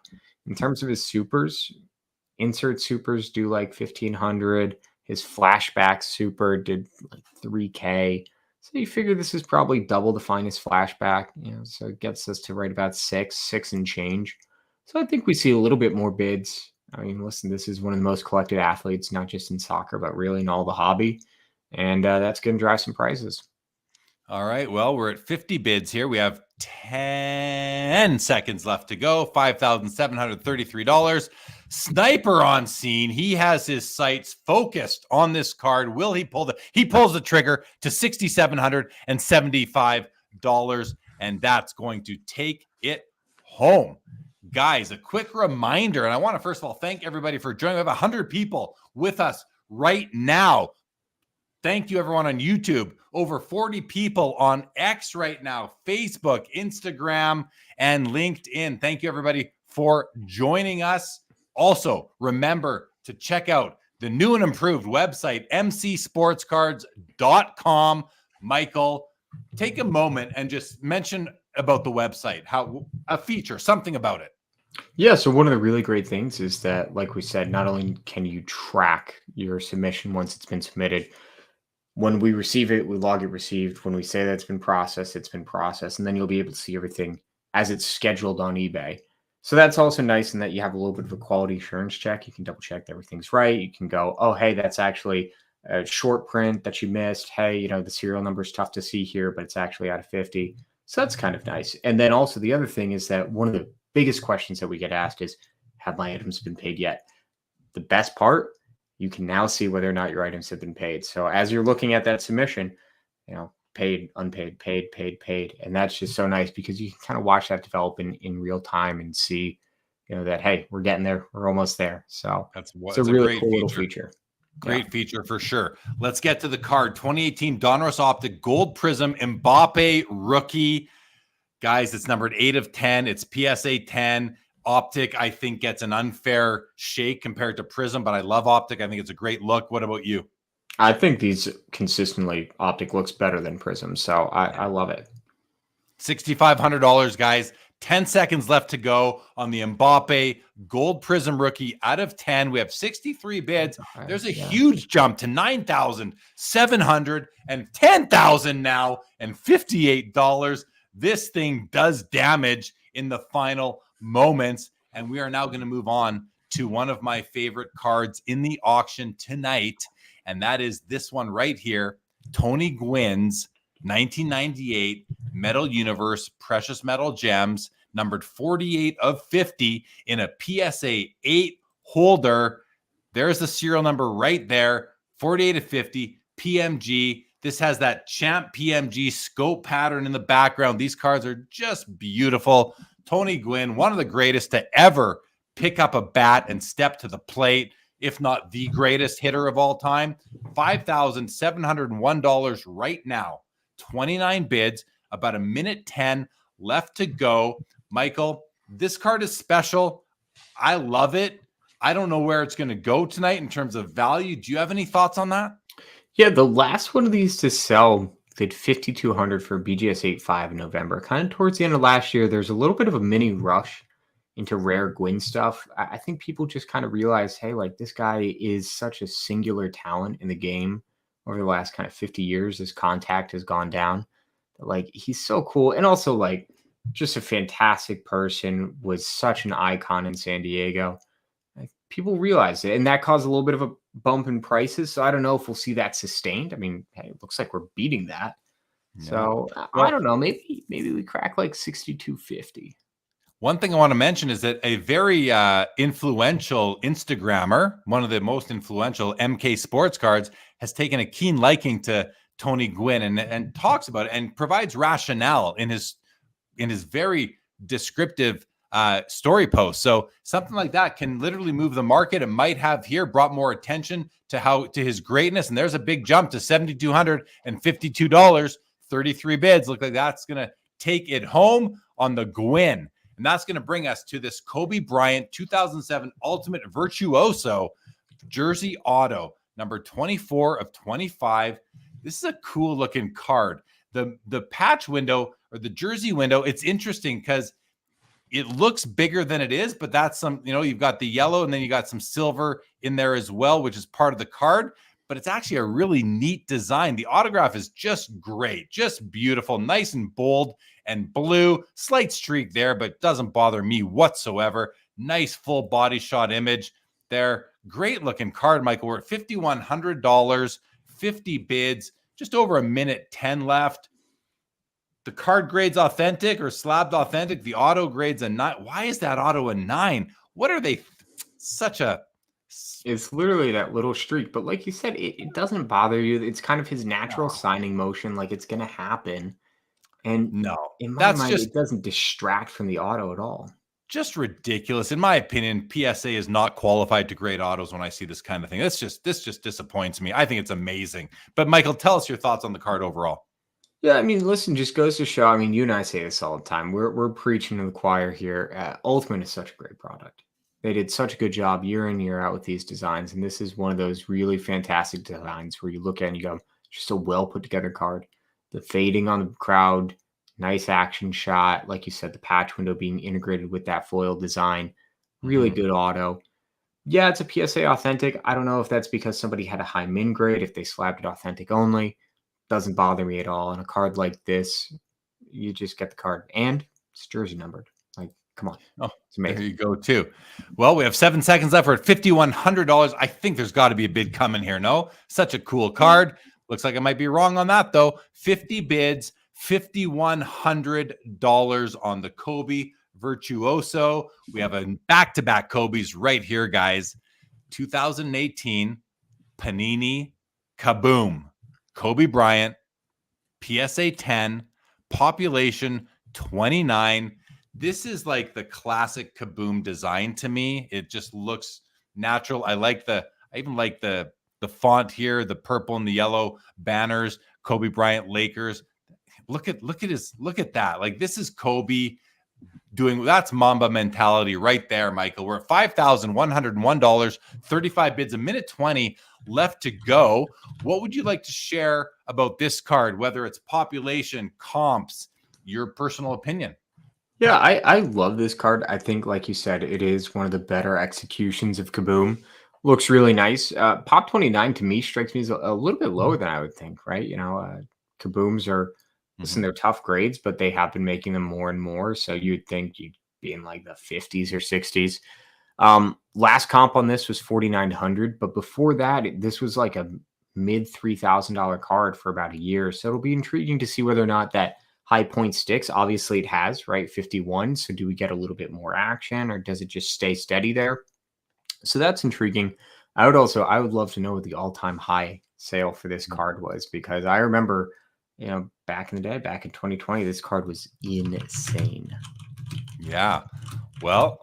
[SPEAKER 3] In terms of his supers, insert supers do like 1,500. His flashback super did like 3K. So you figure this is probably double the finest flashback, so it gets us to right about six and change. So I think we see a little bit more bids. I mean, listen, this is one of the most collected athletes, not just in soccer, but really in all the hobby. and that's going to drive some prices.
[SPEAKER 2] All right. Well, we're at 50 bids here. We have 10 seconds left to go. $5,733. Sniper on scene. He has his sights focused on this card. Will he pull he pulls the trigger to $6,775, and that's going to take it home. Guys, a quick reminder, and I want to first of all thank everybody for joining. We have 100 people with us right now. Thank you, everyone on YouTube. Over 40 people on X right now, Facebook, Instagram, and LinkedIn. Thank you, everybody, for joining us. Also, remember to check out the new and improved website, mcsportscards.com. Michael, take a moment and just mention about the website, how a feature, something about it.
[SPEAKER 3] Yeah, so one of the really great things is that, like we said, not only can you track your submission once it's been submitted, when we receive it, we log it received. When we say that it's been processed, and then you'll be able to see everything as it's scheduled on eBay. So that's also nice in that you have a little bit of a quality assurance check. You can double check that everything's right. You can go, oh, hey, that's actually a short print that you missed. Hey, the serial number is tough to see here, but it's actually out of 50. So that's kind of nice. And then also the other thing is that one of the biggest questions that we get asked is, have my items been paid yet? The best part, you can now see whether or not your items have been paid. So as you're looking at that submission, paid, unpaid, paid. And that's just so nice because you can kind of watch that develop in real time and see, that, hey, we're getting there. We're almost there. So it's a really cool little feature.
[SPEAKER 2] Great feature for sure. Let's get to the card. 2018 Donruss Optic Gold Prism Mbappe Rookie. Guys, it's numbered 8 of 10. It's PSA 10. Optic, I think, gets an unfair shake compared to Prism, but I love Optic. I think it's a great look. What about you?
[SPEAKER 3] I think these consistently, Optic looks better than Prism, so I love it.
[SPEAKER 2] $6,500, guys. 10 seconds left to go on the Mbappe Gold Prism Rookie out of 10. We have 63 bids. There's a huge jump to $9,700 and $10,000 now and $58. This thing does damage in the final moments, and we are now going to move on to one of my favorite cards in the auction tonight, and that is this one right here, Tony Gwynn's 1998 Metal Universe Precious Metal Gems, numbered 48 of 50 in a PSA 8 holder. There's the serial number right there, 48 of 50 PMG. This has that Champ PMG scope pattern in the background. These cards are just beautiful. Tony Gwynn, one of the greatest to ever pick up a bat and step to the plate, if not the greatest hitter of all time. $5,701 right now. 29 bids, about a minute 10 left to go. Michael, this card is special. I love it. I don't know where it's going to go tonight in terms of value. Do you have any thoughts on that?
[SPEAKER 3] Yeah, the last one of these to sell did $5,200 for BGS 8.5 in November. Kind of towards the end of last year, there's a little bit of a mini rush into rare Gwyn stuff. I think people just kind of realize, hey, like this guy is such a singular talent in the game over the last kind of 50 years. His contact has gone down. Like he's so cool. And also like just a fantastic person, was such an icon in San Diego. Like, people realize it. And that caused a little bit of a bump in prices. So I don't know if we'll see that sustained. I mean, hey, it looks like we're beating that. Yeah. So I don't know. Maybe we crack like 62.50.
[SPEAKER 2] One thing I want to mention is that a very influential Instagrammer, one of the most influential, MK Sports Cards, has taken a keen liking to Tony Gwynn and talks about it and provides rationale in his very descriptive story post. So something like that can literally move the market. It might have here brought more attention to his greatness. And there's a big jump to $7,252, 33 bids. Look like that's going to take it home on the Gwynn. And that's going to bring us to this Kobe Bryant 2007 Ultimate Virtuoso jersey auto, number 24 of 25. This is a cool looking card. The patch window or the jersey window, it's interesting because it looks bigger than it is, but that's you've got the yellow and then you got some silver in there as well, which is part of the card, but it's actually a really neat design. The autograph is just great, just beautiful, nice and bold and blue, slight streak there, but doesn't bother me whatsoever. Nice full body shot image there. Great looking card, Michael. We're at $5,100, 50 bids, just over a minute 10 left. The card grade's authentic or slabbed authentic. The auto grade's a 9. Why is that auto a 9? What are they? Such a...
[SPEAKER 3] It's literally that little streak. But like you said, it doesn't bother you. It's kind of his natural
[SPEAKER 2] No.
[SPEAKER 3] signing motion. Like, it's going to happen. And
[SPEAKER 2] No,
[SPEAKER 3] in my
[SPEAKER 2] that's
[SPEAKER 3] mind,
[SPEAKER 2] just...
[SPEAKER 3] it doesn't distract from the auto at all.
[SPEAKER 2] Just ridiculous. In my opinion, PSA is not qualified to grade autos when I see this kind of thing. This just disappoints me. I think it's amazing. But Michael, tell us your thoughts on the card overall.
[SPEAKER 3] Yeah, I mean, listen, just goes to show. I mean, you and I say this all the time. We're preaching to the choir here. Ultimate is such a great product. They did such a good job year in, year out with these designs. And this is one of those really fantastic designs where you look at it and you go, just a well put together card. The fading on the crowd, nice action shot. Like you said, the patch window being integrated with that foil design. Really good auto. Yeah, it's a PSA authentic. I don't know if that's because somebody had a high min grade, if they slapped it authentic only. Doesn't bother me at all. On a card like this, you just get the card. And it's jersey numbered. Like, come on.
[SPEAKER 2] Oh,
[SPEAKER 3] it's amazing.
[SPEAKER 2] There you go, too. Well, we have 7 seconds left. We're at $5,100. I think there's got to be a bid coming here, no? Such a cool card. Looks like I might be wrong on that, though. 50 bids, $5,100 on the Kobe Virtuoso. We have a back-to-back Kobe's right here, guys. 2018 Panini Kaboom. Kobe Bryant, PSA 10, population 29. This is like the classic Kaboom design to me. It just looks natural. I even like the font here, the purple and the yellow banners, Kobe Bryant Lakers. Look at that. Like, this is Kobe doing, that's Mamba mentality right there, Michael. We're at $5,101, 35 bids, a minute 20 left to go. What would you like to share about this card, whether it's population, comps, your personal opinion?
[SPEAKER 3] Yeah, I love this card. I think, like you said, it is one of the better executions of Kaboom. Looks really nice. Pop 29 to me strikes me as a little bit lower than I would think, right? You know, Kabooms are, listen, they're tough grades, but they have been making them more and more. So you'd think you'd be in like the 50s or 60s. Last comp on this was 4,900, but before that, this was like a mid $3,000 card for about a year. So it'll be intriguing to see whether or not that high point sticks. Obviously it has, right? 51. So do we get a little bit more action, or does it just stay steady there? So that's intriguing. I would love to know what the all-time high sale for this card was, because I remember, you know, back in the day, back in 2020, this card was insane.
[SPEAKER 2] Yeah. Well,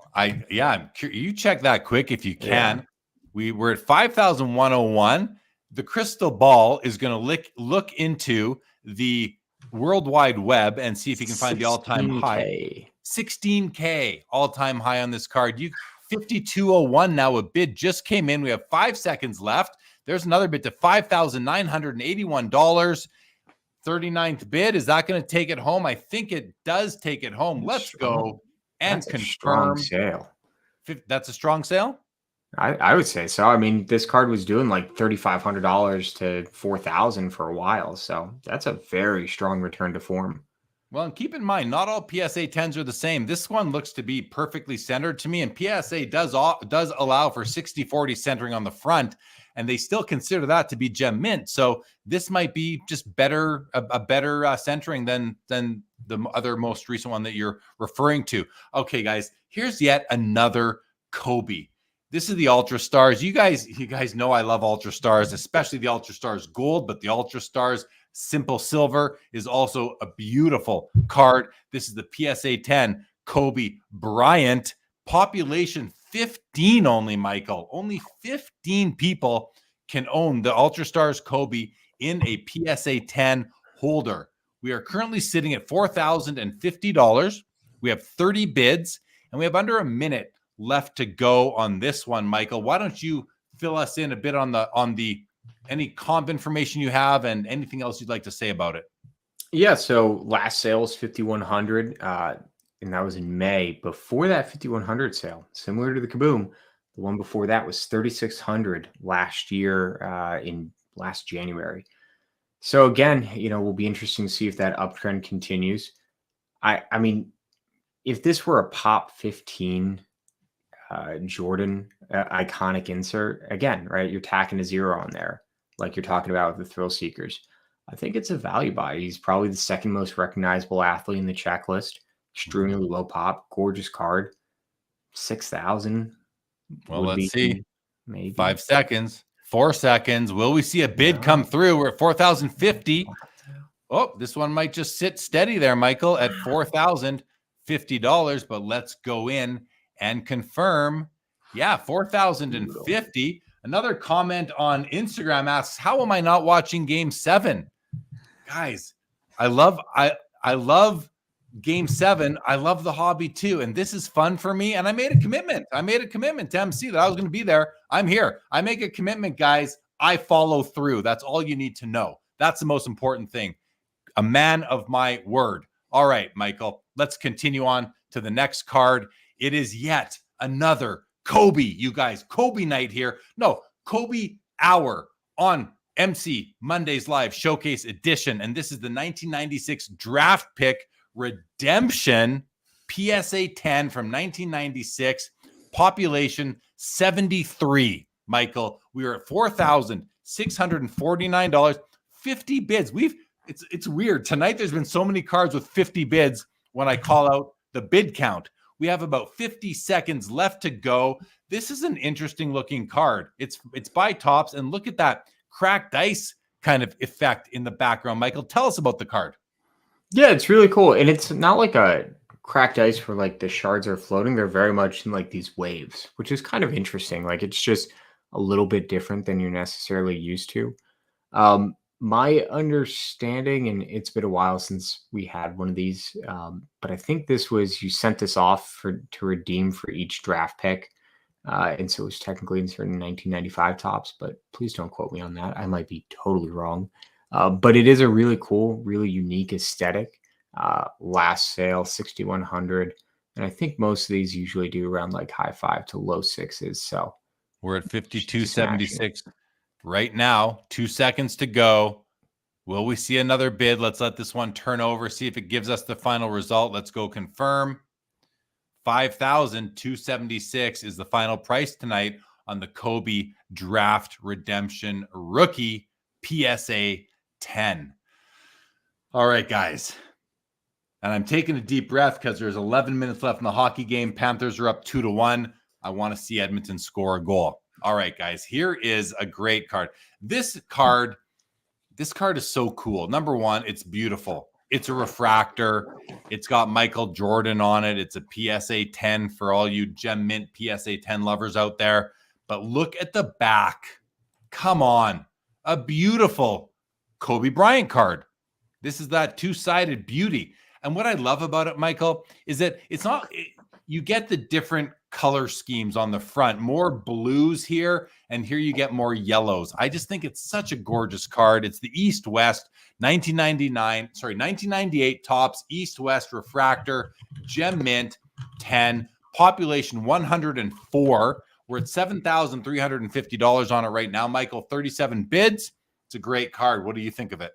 [SPEAKER 2] you check that quick if you can. Yeah. We were at 5,101. The crystal ball is going to look into the World Wide Web and see if you can find the all-time high. 16K all-time high on this card. 5201 now. A bid just came in. We have 5 seconds left. There's another bid to $5,981. 39th bid. Is that going to take it home? I think it does take it home. Let's go and confirm.
[SPEAKER 3] Strong sale.
[SPEAKER 2] That's a strong sale?
[SPEAKER 3] I would say so. I mean, this card was doing like $3,500 to $4,000 for a while. So that's a very strong return to form.
[SPEAKER 2] Well, and keep in mind, not all PSA 10s are the same. This one looks to be perfectly centered to me, and PSA does allow for 60-40 centering on the front, and they still consider that to be gem mint. So this might be just better, a better centering than the other most recent one that you're referring to. Okay, guys, here's yet another Kobe. This is the Ultra Stars. You guys know I love Ultra Stars, especially the Ultra Stars Gold, but the Ultra Stars Simple Silver is also a beautiful card. This is the PSA 10 Kobe Bryant. Population 15 only, Michael. Only 15 people can own the Ultra Stars Kobe in a PSA 10 holder. We are currently sitting at $4,050. We have 30 bids, and we have under a minute left to go on this one, Michael. Why don't you fill us in a bit on the any comp information you have and anything else you'd like to say about it?
[SPEAKER 3] Yeah, so last sale was 5,100, and that was in May. Before that 5,100 sale, similar to the Kaboom, the one before that was 3,600 last year, in last January. So again, you know, will be interesting to see if that uptrend continues. I mean, if this were a Pop 15 Jordan iconic insert, again, right, you're tacking a 0 on there. like you're talking about with the thrill seekers. I think it's a value buy. He's probably the second most recognizable athlete in the checklist. Extremely low pop, gorgeous card. 6,000
[SPEAKER 2] Well,
[SPEAKER 3] would
[SPEAKER 2] let's
[SPEAKER 3] be
[SPEAKER 2] see.
[SPEAKER 3] maybe
[SPEAKER 2] 5 seconds, 4 seconds. Will we see a bid
[SPEAKER 3] No.
[SPEAKER 2] come through? We're at 4,050. Oh, this one might just sit steady there, Michael, at $4,050. But let's go in and confirm. Yeah, 4,050. Another comment on Instagram asks, "How am I not watching Game 7?" Guys, I love Game 7. I love the hobby too, and this is fun for me. And I made a commitment. I made a commitment to MC that I was going to be there. I'm here. I make a commitment, guys. I follow through. That's all you need to know. That's the most important thing. A man of my word. All right, Michael, let's continue on to the next card. It is yet another Kobe, you guys. Kobe night here. No, Kobe hour on MC Mondays Live Showcase Edition. And this is the 1996 draft pick redemption PSA 10 from 1996. Population 73. Michael, we are at $4,649. 50 bids. It's weird. Tonight, there's been so many cards with 50 bids when I call out the bid count. We have about 50 seconds left to go. This is an interesting looking card. It's by Topps, and look at that cracked dice kind of effect in the background. Michael, tell us about the card.
[SPEAKER 3] Yeah, it's really cool. And it's not like a cracked ice where like the shards are floating. They're very much in like these waves, which is kind of interesting. Like it's just a little bit different than you're necessarily used to. My understanding, and it's been a while since we had one of these, but I think this was, you sent this off to redeem for each draft pick. And so it was technically inserted in 1995 Topps, but please don't quote me on that. I might be totally wrong. But it is a really cool, really unique aesthetic. Last sale, 6,100. And I think most of these usually do around like high 5 to low 6s. So
[SPEAKER 2] we're at 52.76 right now. 2 seconds to go. Will we see another bid? Let's let this one turn over, see if it gives us the final result. Let's go confirm. 5,276 is the final price tonight on the Kobe Draft Redemption Rookie PSA 10. All right, guys. And I'm taking a deep breath because there's 11 minutes left in the hockey game. Panthers are up 2-1. I want to see Edmonton score a goal. All right, guys. Here is a great card. This card is so cool. Number one, it's beautiful. It's a refractor. It's got Michael Jordan on it. It's a PSA 10 for all you Gem Mint PSA 10 lovers out there. But look at the back. Come on. A beautiful Kobe Bryant card. This is that two-sided beauty. And what I love about it, Michael, is that you get the different color schemes on the front, more blues here, and here you get more yellows. I just think it's such a gorgeous card. It's the East-West 1998 Topps East-West refractor, Gem Mint 10, population 104. We're at $7,350 on it right now. Michael, 37 bids. It's a great card. What do you think of it?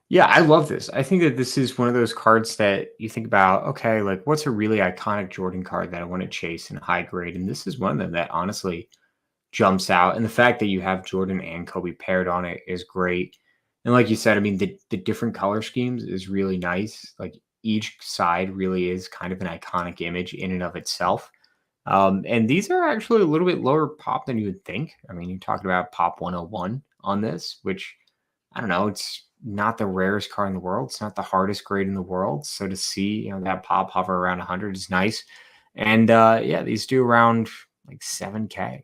[SPEAKER 3] Yeah, I love this. I think that this is one of those cards that you think about, okay, like what's a really iconic Jordan card that I want to chase in high grade? And this is one of them that honestly jumps out. And the fact that you have Jordan and Kobe paired on it is great. And like you said, I mean, the different color schemes is really nice. Like each side really is kind of an iconic image in and of itself. And these are actually a little bit lower pop than you would think. I mean, you're talking about pop 101 on this, which I don't know, it's not the rarest card in the world. It's not the hardest grade in the world. So to see, that pop hover around 100 is nice. And yeah, these do around like 7K.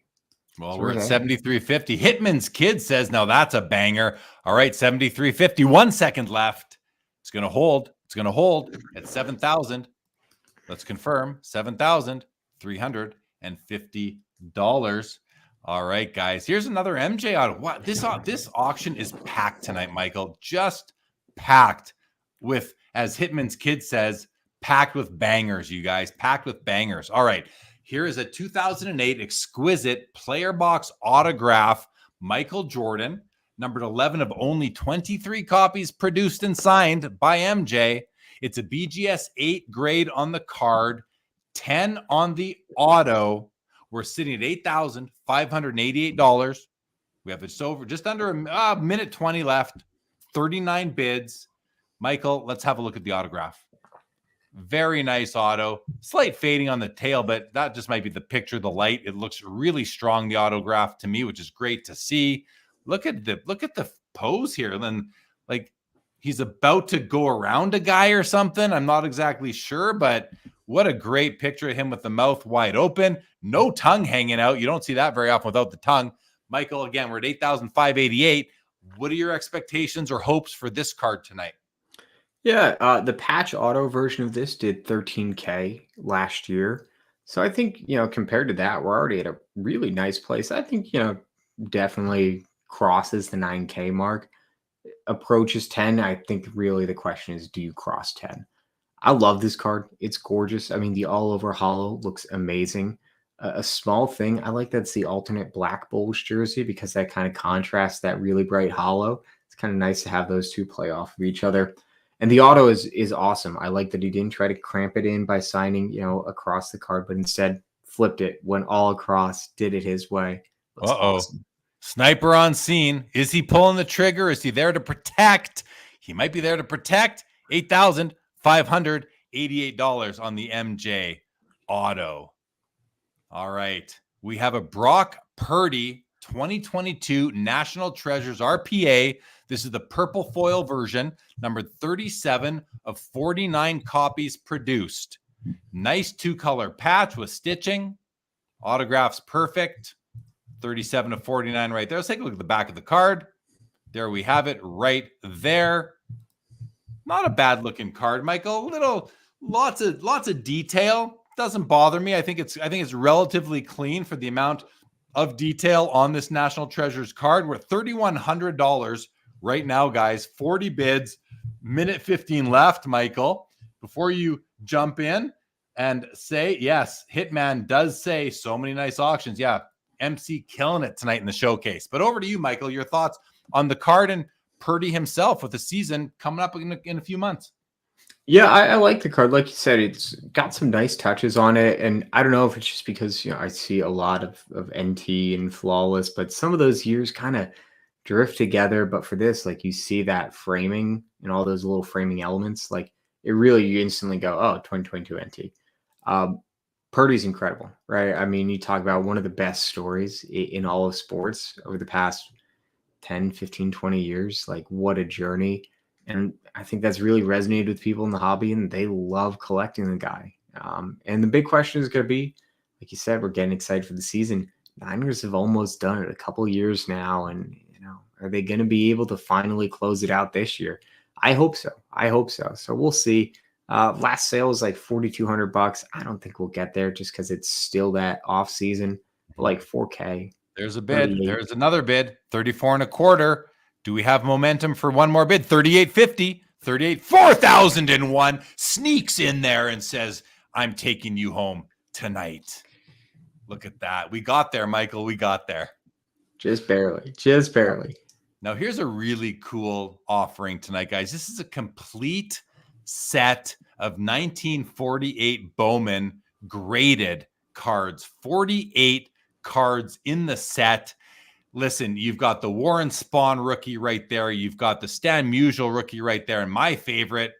[SPEAKER 2] Well, we're at 73.50. Hitman's Kid says, now that's a banger. All right, 73.50. 1 second left. It's going to hold. It's going to hold at 7,000. Let's confirm. $7,350. All right, guys. Here's another MJ auto. What this auction is packed tonight, Michael. Just packed with, as Hitman's Kid says, packed with bangers, you guys. Packed with bangers. All right. Here is a 2008 exquisite player box autograph, Michael Jordan, numbered 11 of only 23 copies produced and signed by MJ. It's a BGS 8 grade on the card, 10 on the auto. We're sitting at $8,588. We have just under a minute 20 left, 39 bids. Michael, let's have a look at the autograph. Very nice auto. Slight fading on the tail, but that just might be the picture, the light. It looks really strong, the autograph to me, which is great to see. Look at the pose here. And then like he's about to go around a guy or something. I'm not exactly sure, but what a great picture of him with the mouth wide open. No tongue hanging out. You don't see that very often without the tongue. Michael, again, we're at 8,588. What are your expectations or hopes for this card tonight?
[SPEAKER 3] Yeah, the patch auto version of this did 13K last year. So I think, compared to that, we're already at a really nice place. I think, definitely crosses the 9K mark. Approaches 10. I think really the question is, do you cross 10? I love this card. It's gorgeous. I mean, the all over hollow looks amazing. A small thing, I like that's the alternate Black Bulls jersey because that kind of contrasts that really bright hollow. It's kind of nice to have those two play off of each other. And the auto is awesome. I like that he didn't try to cramp it in by signing, across the card, but instead flipped it, went all across, did it his way. Looks awesome.
[SPEAKER 2] Sniper on scene. Is he pulling the trigger? Is he there to protect? He might be there to protect. $8,588 on the MJ auto. All right. We have a Brock Purdy 2022 National Treasures RPA. This is the purple foil version, number 37 of 49 copies produced. Nice two-color patch with stitching. Autographs perfect. 37 of 49 right there. Let's take a look at the back of the card. There we have it right there. Not a bad looking card, Michael. Lots of detail. Doesn't bother me. I think it's relatively clean for the amount of detail on this National Treasures card. We're at $3,100 right now, guys. 40 bids, minute 15 left, Michael. Before you jump in and say, yes, Hitman does say so many nice auctions. Yeah, MC killing it tonight in the showcase. But over to you, Michael, your thoughts on the card and Purdy himself with the season coming up in a few months.
[SPEAKER 3] Yeah, I like the card. Like you said, it's got some nice touches on it. And I don't know if it's just because, I see a lot of NT and Flawless, but some of those years kind of drift together. But for this, like you see that framing and all those little framing elements, like it really, you instantly go, oh, 2022 NT. Purdy's incredible, right? I mean, you talk about one of the best stories in all of sports over the past 10, 15, 20 years. Like what a journey. And I think that's really resonated with people in the hobby, and they love collecting the guy. And the big question is going to be, like you said, we're getting excited for the season. Niners have almost done it a couple years now, and are they going to be able to finally close it out this year? I hope so. So we'll see. Last sale was like $4,200. I don't think we'll get there just because it's still that off season, but like 4K.
[SPEAKER 2] There's a bid. 38. There's another bid. 34.25. Do we have momentum for one more bid? 38.50, 4,001 sneaks in there and says, I'm taking you home tonight. Look at that. We got there, Michael. We got there.
[SPEAKER 3] Just barely.
[SPEAKER 2] Now, here's a really cool offering tonight, guys. This is a complete set of 1948 Bowman graded cards. 48 cards in the set. Listen, you've got the Warren Spahn rookie right there. You've got the Stan Musial rookie right there. And my favorite,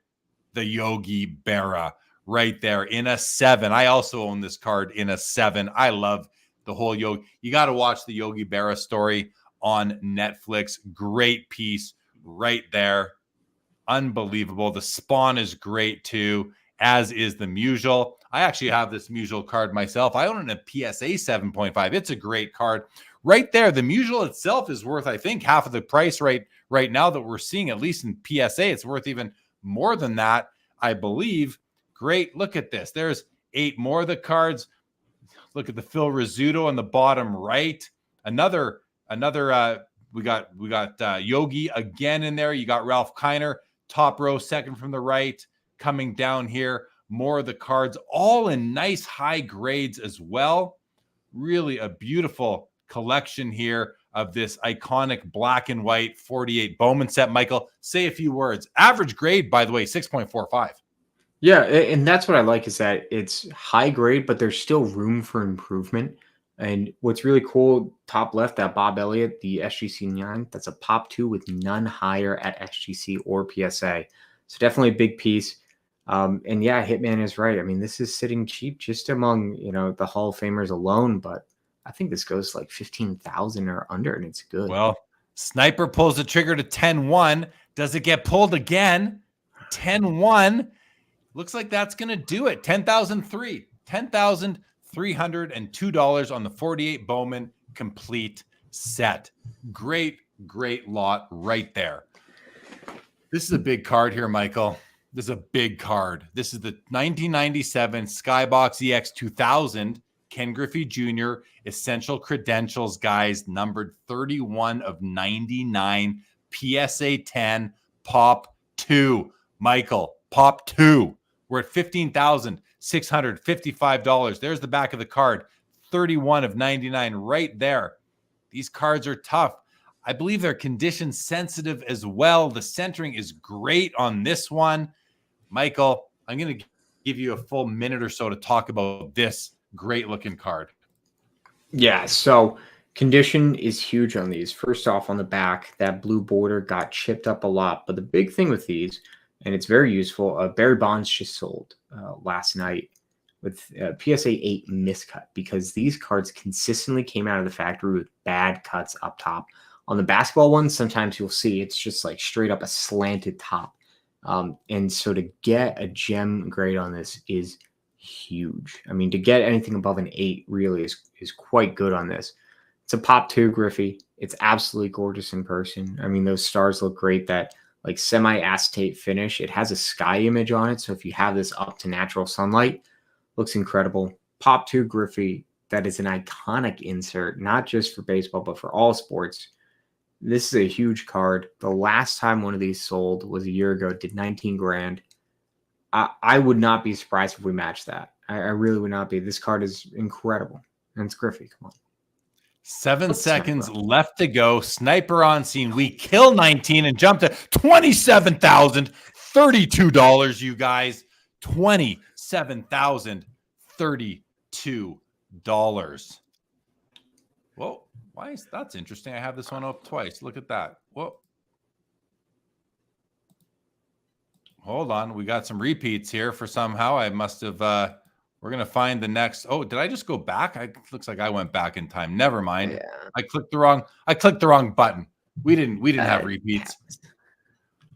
[SPEAKER 2] the Yogi Berra right there in a 7. I also own this card in a 7. I love the whole Yogi. You got to watch the Yogi Berra story on Netflix. Great piece right there. Unbelievable. The Spawn is great too, as is the Musial. I actually have this Musial card myself. I own it in a PSA 7.5. It's a great card. Right there, the Musial itself is worth, I think, half of the price right now that we're seeing, at least in PSA. It's worth even more than that, I believe. Great. Look at this. There's 8 more of the cards. Look at the Phil Rizzuto on the bottom right. Another. We got Yogi again in there. You got Ralph Kiner, top row, second from the right, coming down here. More of the cards, all in nice high grades as well. Really a beautiful collection here of this iconic black and white 48 Bowman set. Michael, say a few words. Average grade, by the way, 6.45.
[SPEAKER 3] Yeah, and that's what I like is that it's high grade, but there's still room for improvement. And what's really cool, top left, that Bob Elliott, the SGC 9, that's a pop 2 with none higher at SGC or PSA. So definitely a big piece. And yeah, Hitman is right. I mean, this is sitting cheap just among, the Hall of Famers alone, but I think this goes like 15,000 or under, and it's good.
[SPEAKER 2] Well, Sniper pulls the trigger to 10-1. Does it get pulled again? 10-1. Looks like that's going to do it. 10,003. $10,302 on the 48 Bowman complete set. Great lot right there. This is a big card here, Michael. This is a big card. This is the 1997 Skybox EX 2000 Ken Griffey Jr. Essential Credentials, guys, numbered 31 of 99, PSA 10, Pop 2. Michael, Pop 2. We're at $15,655. There's the back of the card. 31 of 99 right there. These cards are tough. I believe they're condition sensitive as well. The centering is great on this one. Michael, I'm going to give you a full minute or so to talk about this great looking card.
[SPEAKER 3] Yeah, so condition is huge on these. First off, on the back, that blue border got chipped up a lot. But the big thing with these, and it's very useful, Barry Bonds just sold last night with PSA 8 miscut, because these cards consistently came out of the factory with bad cuts up top. On the basketball ones, sometimes you'll see it's just like straight up a slanted top. And so to get a gem grade on this is huge. I mean, to get anything above an 8 really is quite good on this. It's a Pop 2 Griffey. It's absolutely gorgeous in person. I mean, those stars look great. That like semi-acetate finish. It has a sky image on it. So if you have this up to natural sunlight, looks incredible. Pop 2 Griffey, that is an iconic insert, not just for baseball, but for all sports. This is a huge card. The last time one of these sold was a year ago. It did 19 grand. I would not be surprised if we match that. I really would not be. This card is incredible. And it's Griffey. Come on.
[SPEAKER 2] 7 seconds left to go. Sniper on scene. We kill 19 and jump to $27,032, you guys. $27,032. Whoa. Why is that's interesting? I have this one up twice. Look at that. Whoa. Hold on. We got some repeats here for somehow. I must have we're gonna find the next. Oh, did I just go back? Looks like I went back in time. Never mind.
[SPEAKER 3] Yeah.
[SPEAKER 2] I clicked the wrong button. We didn't have repeats.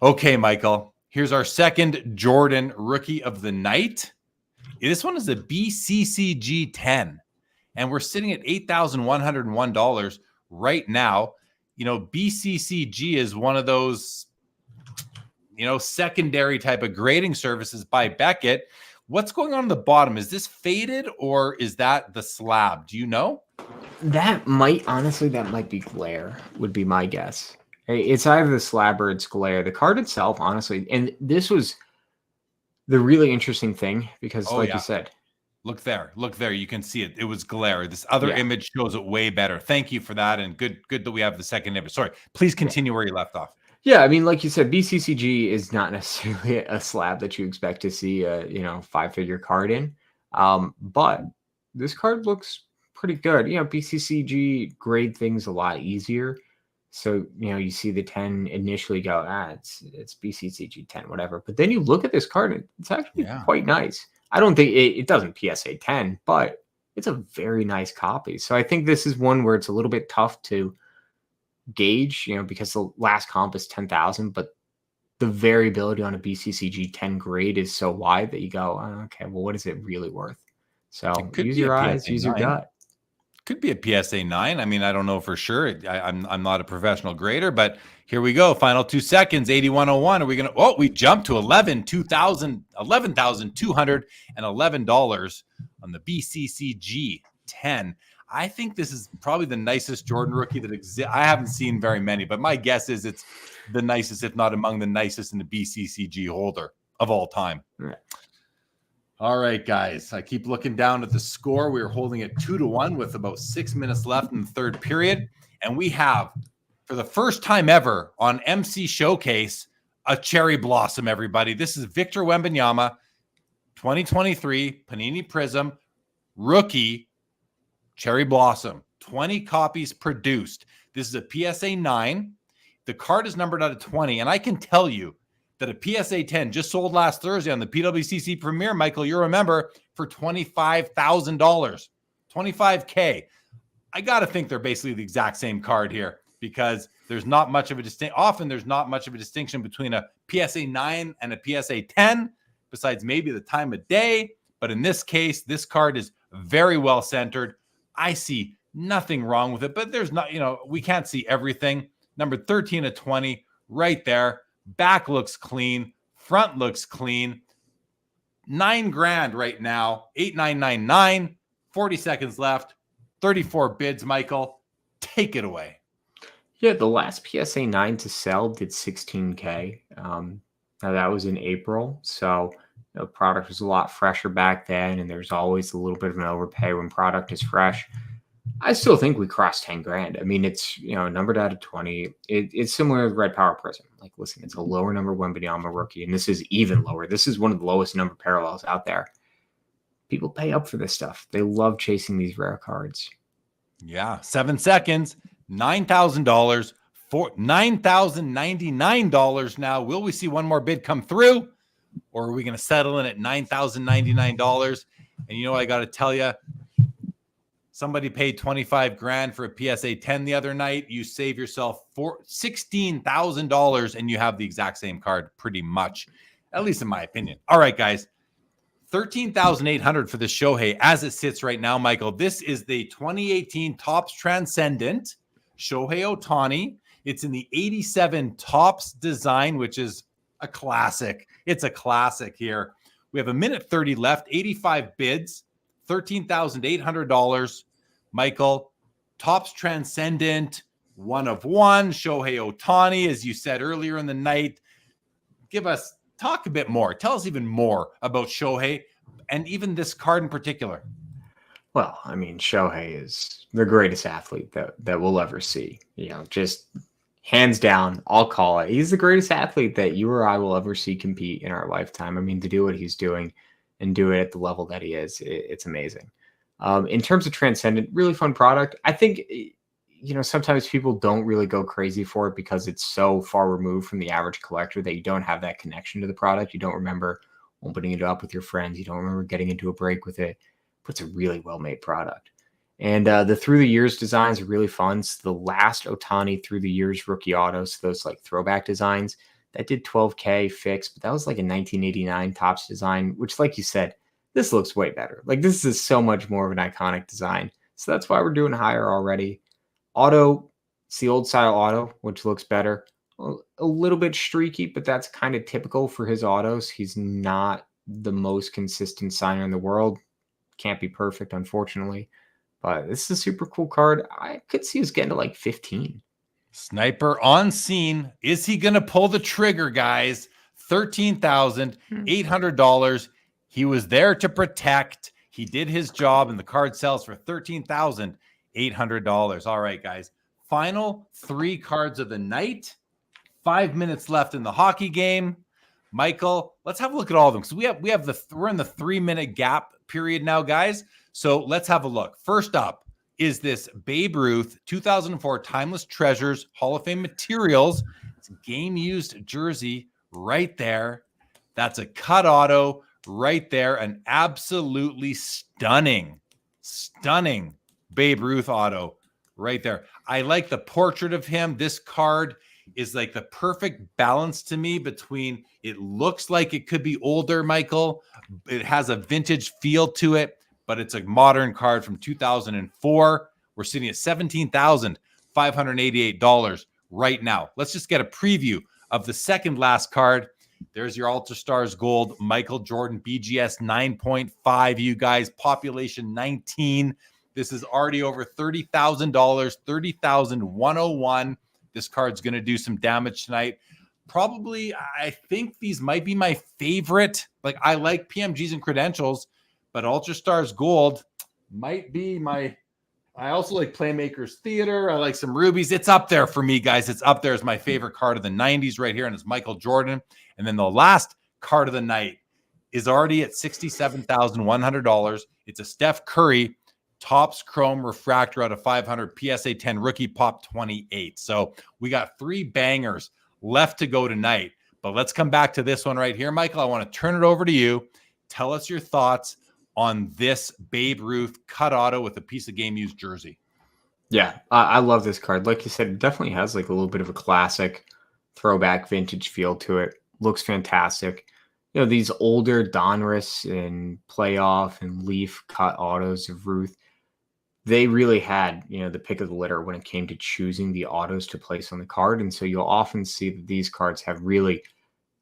[SPEAKER 2] Okay, Michael. Here's our second Jordan Rookie of the Night. This one is a BCCG 10. And we're sitting at $8,101 right now. BCCG is one of those, secondary type of grading services by Beckett. What's going on the bottom? Is this faded or is that the slab? Do you know?
[SPEAKER 3] That might be glare, would be my guess. It's either the slab or it's glare. The card itself, honestly, and this was the really interesting thing because, you said,
[SPEAKER 2] Look there. You can see it. It was glare. This other image shows it way better. Thank you for that. And good that we have the second image. Sorry. Please continue where you left off.
[SPEAKER 3] Yeah, I mean, like you said, BCCG is not necessarily a slab that you expect to see a 5-figure card in. But this card looks pretty good. BCCG grade things a lot easier. So, you see the 10 initially go, it's BCCG 10, whatever. But then you look at this card and it's actually quite nice. I don't think it doesn't PSA 10, but it's a very nice copy. So I think this is one where it's a little bit tough to gauge, because the last comp is 10,000, but the variability on a BCCG 10 grade is so wide that you go, okay, well, what is it really worth? So use your eyes, use your gut.
[SPEAKER 2] Could be a PSA 9. I mean, I don't know for sure. I'm not a professional grader, but here we go. Final 2 seconds, 8101. Are we going to, we jumped to $11,211 on the BCCG 10. I think this is probably the nicest Jordan rookie that exists. I haven't seen very many, but my guess is it's the nicest, if not among the nicest in the BCCG holder of all time.
[SPEAKER 3] Right.
[SPEAKER 2] All right, guys. I keep looking down at the score. We are holding it 2-1 with about 6 minutes left in the third period. And we have, for the first time ever on MC Showcase, a cherry blossom, everybody. This is Victor Wembanyama, 2023 Panini Prism rookie Cherry Blossom, 20 copies produced. This is a PSA 9. The card is numbered out of 20. And I can tell you that a PSA 10 just sold last Thursday on the PWCC Premier, Michael, you remember, for $25,000. $25K. I got to think they're basically the exact same card here because there's not much of a distinction. Often there's not much of a distinction between a PSA 9 and a PSA 10, besides maybe the time of day. But in this case, this card is very well centered. I see nothing wrong with it, but there's not, we can't see everything. Number 13 of 20 right there. Back looks clean. Front looks clean. $9,000 right now. 8,999. 40 seconds left. 34 bids, Michael. Take it away.
[SPEAKER 3] Yeah, the last PSA 9 to sell did $16K. Now that was in April, so the product was a lot fresher back then, and there's always a little bit of an overpay when product is fresh. I still think we crossed 10 grand. I mean, it's, numbered out of 20. It's similar to Red Power Prism. Like, listen, it's a lower number Wembanyama rookie, and this is even lower. This is one of the lowest number parallels out there. People pay up for this stuff. They love chasing these rare cards.
[SPEAKER 2] Yeah, 7 seconds, $9,000, for $9,099 now. Will we see one more bid come through, or are we going to settle in at $9,099? And you know what I got to tell you? Somebody paid $25,000 for a PSA 10 the other night. You save yourself $16,000 and you have the exact same card pretty much, at least in my opinion. All right, guys. $13,800 for the Shohei as it sits right now, Michael. This is the 2018 Topps Transcendent Shohei Ohtani. It's in the 87 Topps design, which is a classic. It's a classic here. We have a minute 30 left, 85 bids, $13,800. Michael, Topps Transcendent, 1 of 1, Shohei Ohtani, as you said earlier in the night. Talk a bit more. Tell us even more about Shohei and even this card in particular.
[SPEAKER 3] Well, I mean, Shohei is the greatest athlete that we'll ever see. Just hands down, I'll call it. He's the greatest athlete that you or I will ever see compete in our lifetime. I mean, to do what he's doing and do it at the level that he is, it's amazing. In terms of Transcendent, really fun product. I think, sometimes people don't really go crazy for it because it's so far removed from the average collector that you don't have that connection to the product. You don't remember opening it up with your friends. You don't remember getting into a break with it. But it's a really well-made product. And the Through the Years designs are really fun. So the last Ohtani Through the Years rookie autos, those like throwback designs, that did $12K fixed, but that was like a 1989 Topps design, which, like you said, this looks way better. Like, this is so much more of an iconic design. So that's why we're doing higher already. Auto, it's the old style auto, which looks better. A little bit streaky, but that's kind of typical for his autos. He's not the most consistent signer in the world. Can't be perfect, unfortunately. But this is a super cool card. I could see us getting to like 15.
[SPEAKER 2] Sniper on scene. Is he going to pull the trigger, guys? $13,800. He was there to protect. He did his job, and the card sells for $13,800. All right, guys. Final 3 cards of the night. 5 minutes left in the hockey game. Michael, let's have a look at all of them. So we're in the 3-minute gap period now, guys. So let's have a look. First up is this Babe Ruth 2004 Timeless Treasures Hall of Fame Materials. It's a game-used jersey right there. That's a cut auto right there. An absolutely stunning Babe Ruth auto right there. I like the portrait of him. This card is like the perfect balance to me between, it looks like it could be older, Michael. It has a vintage feel to it, but it's a modern card from 2004. We're sitting at $17,588 right now. Let's just get a preview of the second last card. There's your Ultra Stars Gold Michael Jordan BGS 9.5, you guys. Population 19. This is already over $30,000, 30,101. This card's going to do some damage tonight. Probably, I think these might be my favorite. Like, I like PMGs and credentials, but Ultra Stars Gold might be my... I also like Playmakers Theater. I like some rubies. It's up there for me, guys. It's up there as my favorite card of the 90s right here, and it's Michael Jordan. And then the last card of the night is already at $67,100. It's a Steph Curry Topps Chrome Refractor out of 500, PSA 10 Rookie Pop 28. So we got 3 bangers left to go tonight. But let's come back to this one right here, Michael. I want to turn it over to you. Tell us your thoughts on this Babe Ruth cut auto with a piece of game used jersey.
[SPEAKER 3] Yeah, I love this card. Like you said, it definitely has like a little bit of a classic throwback vintage feel to it. Looks fantastic. You know, these older Donruss and playoff and Leaf cut autos of Ruth, they really had, you know, the pick of the litter when it came to choosing the autos to place on the card. And so you'll often see that these cards have really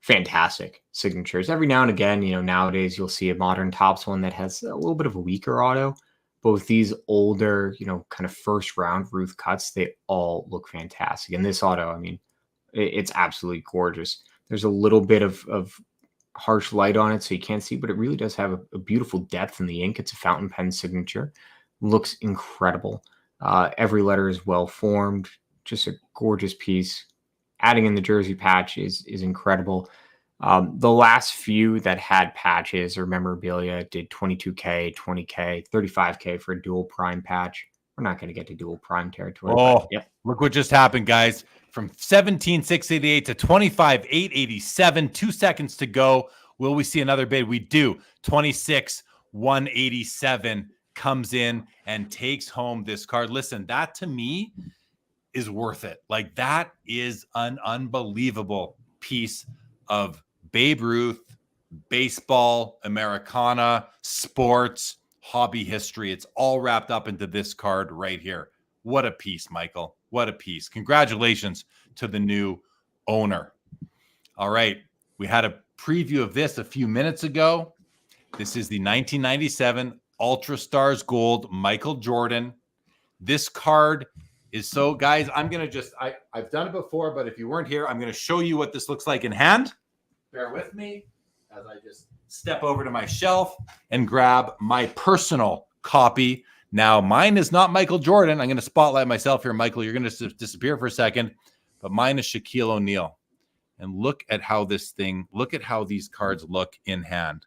[SPEAKER 3] fantastic signatures. Every now and again, you know, nowadays you'll see a modern Topps one that has a little bit of a weaker auto. But with these older, you know, kind of first round Ruth cuts, they all look fantastic. And this auto, I mean, it's absolutely gorgeous. There's a little bit of harsh light on it, so you can't see, but it really does have a beautiful depth in the ink. It's a fountain pen signature. Looks incredible. Every letter is well formed. Just a gorgeous piece. Adding in the jersey patch is incredible. The last few that had patches or memorabilia did 22K, 20K, 35K for a dual prime patch. We're not going to get to dual prime territory.
[SPEAKER 2] Oh,
[SPEAKER 3] yep.
[SPEAKER 2] Look what just happened, guys. From 17,688 to 25,887. 2 seconds to go. Will we see another bid? We do. 26,187 comes in and takes home this card. Listen, that to me is worth it. Like, that is an unbelievable piece of Babe Ruth, baseball, Americana, sports, hobby history. It's all wrapped up into this card right here. What a piece, Michael. What a piece. Congratulations to the new owner. All right. We had a preview of this a few minutes ago. This is the 1997 Ultra Stars Gold Michael Jordan. This card is so, guys, I'm going to just, I've done it before, but if you weren't here, I'm going to show you what this looks like in hand. Bear with me as I just step over to my shelf and grab my personal copy. Now, mine is not Michael Jordan. I'm going to spotlight myself here, Michael. You're going to disappear for a second, but mine is Shaquille O'Neal. And look at how look at how these cards look in hand.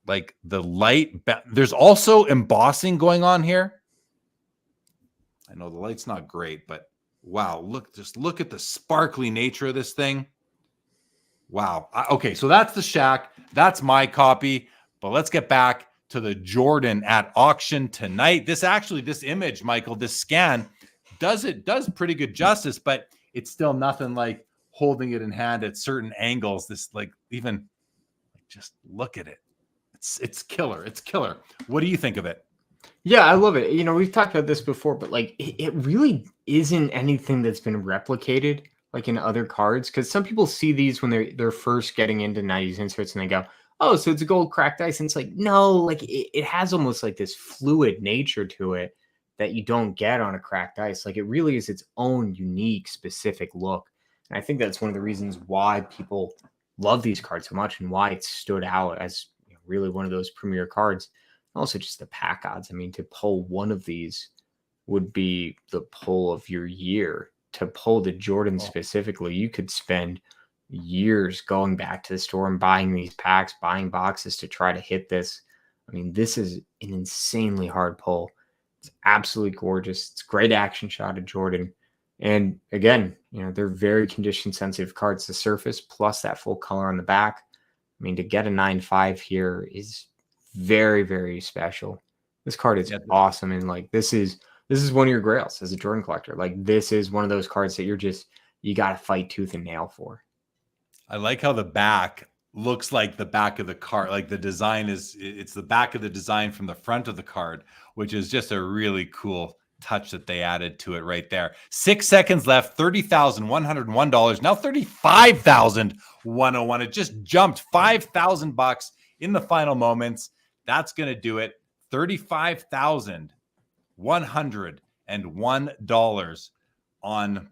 [SPEAKER 2] Like the light, there's also embossing going on here. I know the light's not great, but wow, just look at the sparkly nature of this thing. Wow. Okay, so that's the Shaq. That's my copy. But let's get back to the Jordan at auction tonight. This image, Michael, this scan does pretty good justice, but it's still nothing like holding it in hand at certain angles. This, like, even just look at it. It's killer. It's killer. What do you think of it?
[SPEAKER 3] Yeah, I love it. You know, we've talked about this before, but like it really isn't anything that's been replicated like in other cards, because some people see these when they're first getting into 90s inserts and they go, oh, so it's a gold cracked ice. And it's like, no, like it has almost like this fluid nature to it that you don't get on a cracked ice. Like, it really is its own unique, specific look. And I think that's one of the reasons why people love these cards so much and why it stood out as, you know, really one of those premier cards. Also, just the pack odds. I mean, to pull one of these would be the pull of your year. To pull the Jordan specifically, you could spend years going back to the store and buying these packs, buying boxes to try to hit this. I mean, this is an insanely hard pull. It's absolutely gorgeous. It's a great action shot of Jordan. And again, you know, they're very condition sensitive cards. The surface plus that full color on the back. I mean, to get a 9.5 here is very, very special. This card is awesome. And like, this is one of your grails as a Jordan collector. Like, this is one of those cards that you got to fight tooth and nail for.
[SPEAKER 2] I like how the back looks like the back of the card. Like, the design it's the back of the design from the front of the card, which is just a really cool touch that they added to it right there. 6 seconds left, $30,101. Now $35,101. It just jumped $5,000 in the final moments. That's going to do it. $35,101 on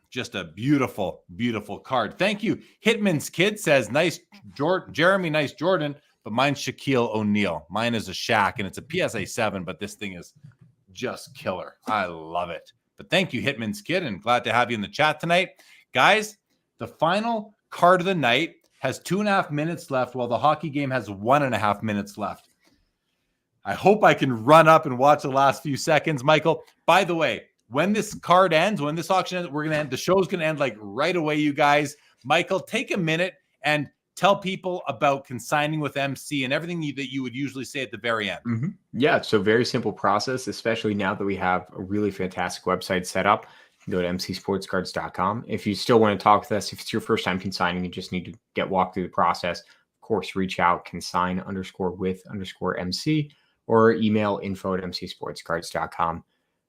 [SPEAKER 2] just a beautiful, beautiful card. Thank you. Hitman's Kid says, nice, Jeremy, nice Jordan, but mine's Shaquille O'Neal. Mine is a Shaq, and it's a PSA 7, but this thing is just killer. I love it. But thank you, Hitman's Kid, and glad to have you in the chat tonight. Guys, the final card of the night has 2.5 minutes left, while the hockey game has 1.5 minutes left. I hope I can run up and watch the last few seconds. Michael, by the way, when this card ends, when this auction ends, we're going to end. The show's going to end like right away, you guys. Michael, take a minute and tell people about consigning with MC and everything that you would usually say at the very end.
[SPEAKER 3] Mm-hmm. Yeah, so very simple process, especially now that we have a really fantastic website set up. You can go to mcsportscards.com. If you still want to talk with us, if it's your first time consigning, you just need to get walked through the process. Of course, reach out, consign_with_MC, or email info@mcsportscards.com.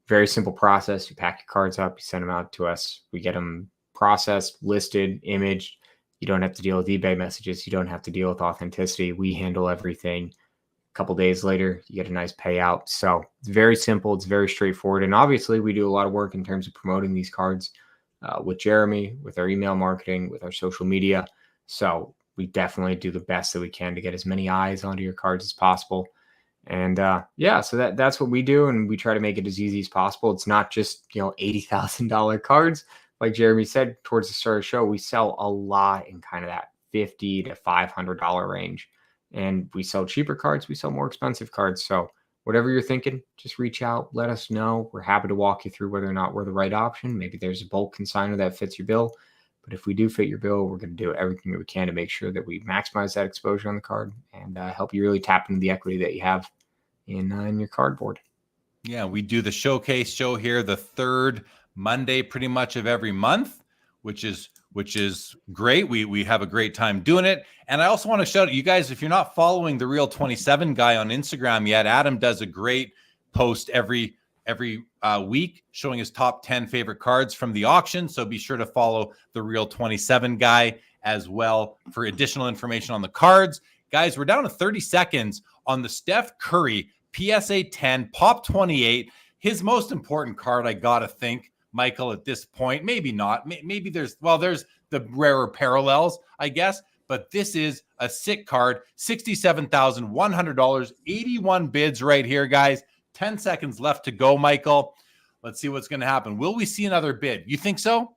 [SPEAKER 3] Very simple process. You pack your cards up, you send them out to us. We get them processed, listed, imaged. You don't have to deal with eBay messages. You don't have to deal with authenticity. We handle everything. A couple days later, you get a nice payout. So it's very simple. It's very straightforward. And obviously, we do a lot of work in terms of promoting these cards with Jeremy, with our email marketing, with our social media. So we definitely do the best that we can to get as many eyes onto your cards as possible. And so that's what we do, and we try to make it as easy as possible. It's not just $80,000 cards, like Jeremy said towards the start of the show. We sell a lot in kind of that $50 to $500 range, and we sell cheaper cards. We sell more expensive cards. So whatever you're thinking, just reach out, let us know. We're happy to walk you through whether or not we're the right option. Maybe there's a bulk consignor that fits your bill. But if we do fit your bill, we're going to do everything that we can to make sure that we maximize that exposure on the card and help you really tap into the equity that you have in your cardboard.
[SPEAKER 2] Yeah, we do the showcase show here the third Monday pretty much of every month, which is great. We have a great time doing it. And I also want to shout out you guys, if you're not following the Real 27 guy on Instagram yet, Adam does a great post every week showing his top 10 favorite cards from the auction. So be sure to follow the Real 27 guy as well for additional information on the cards. Guys, we're down to 30 seconds on the Steph Curry PSA 10 Pop 28. His most important card, I got to think, Michael, at this point. Maybe not. Maybe there's the rarer parallels, I guess. But this is a sick card. $67,100. 81 bids right here, guys. 10 seconds left to go, Michael. Let's see what's going to happen. Will we see another bid? You think so?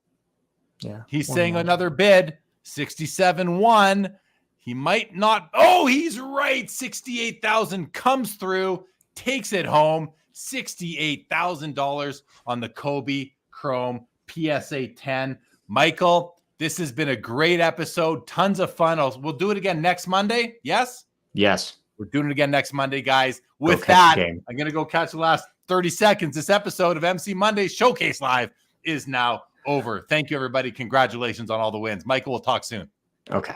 [SPEAKER 3] Yeah.
[SPEAKER 2] He's saying another bid. 67.1. He might not. Oh, he's right. 68,000 comes through, takes it home. $68,000 on the Kobe Chrome PSA 10. Michael, this has been a great episode. Tons of fun. We'll do it again next Monday. Yes?
[SPEAKER 3] Yes.
[SPEAKER 2] We're doing it again next Monday, guys. With that, I'm going to go catch the last 30 seconds. This episode of MC Monday Showcase Live is now over. Thank you, everybody. Congratulations on all the wins. Michael, we'll talk soon.
[SPEAKER 3] Okay.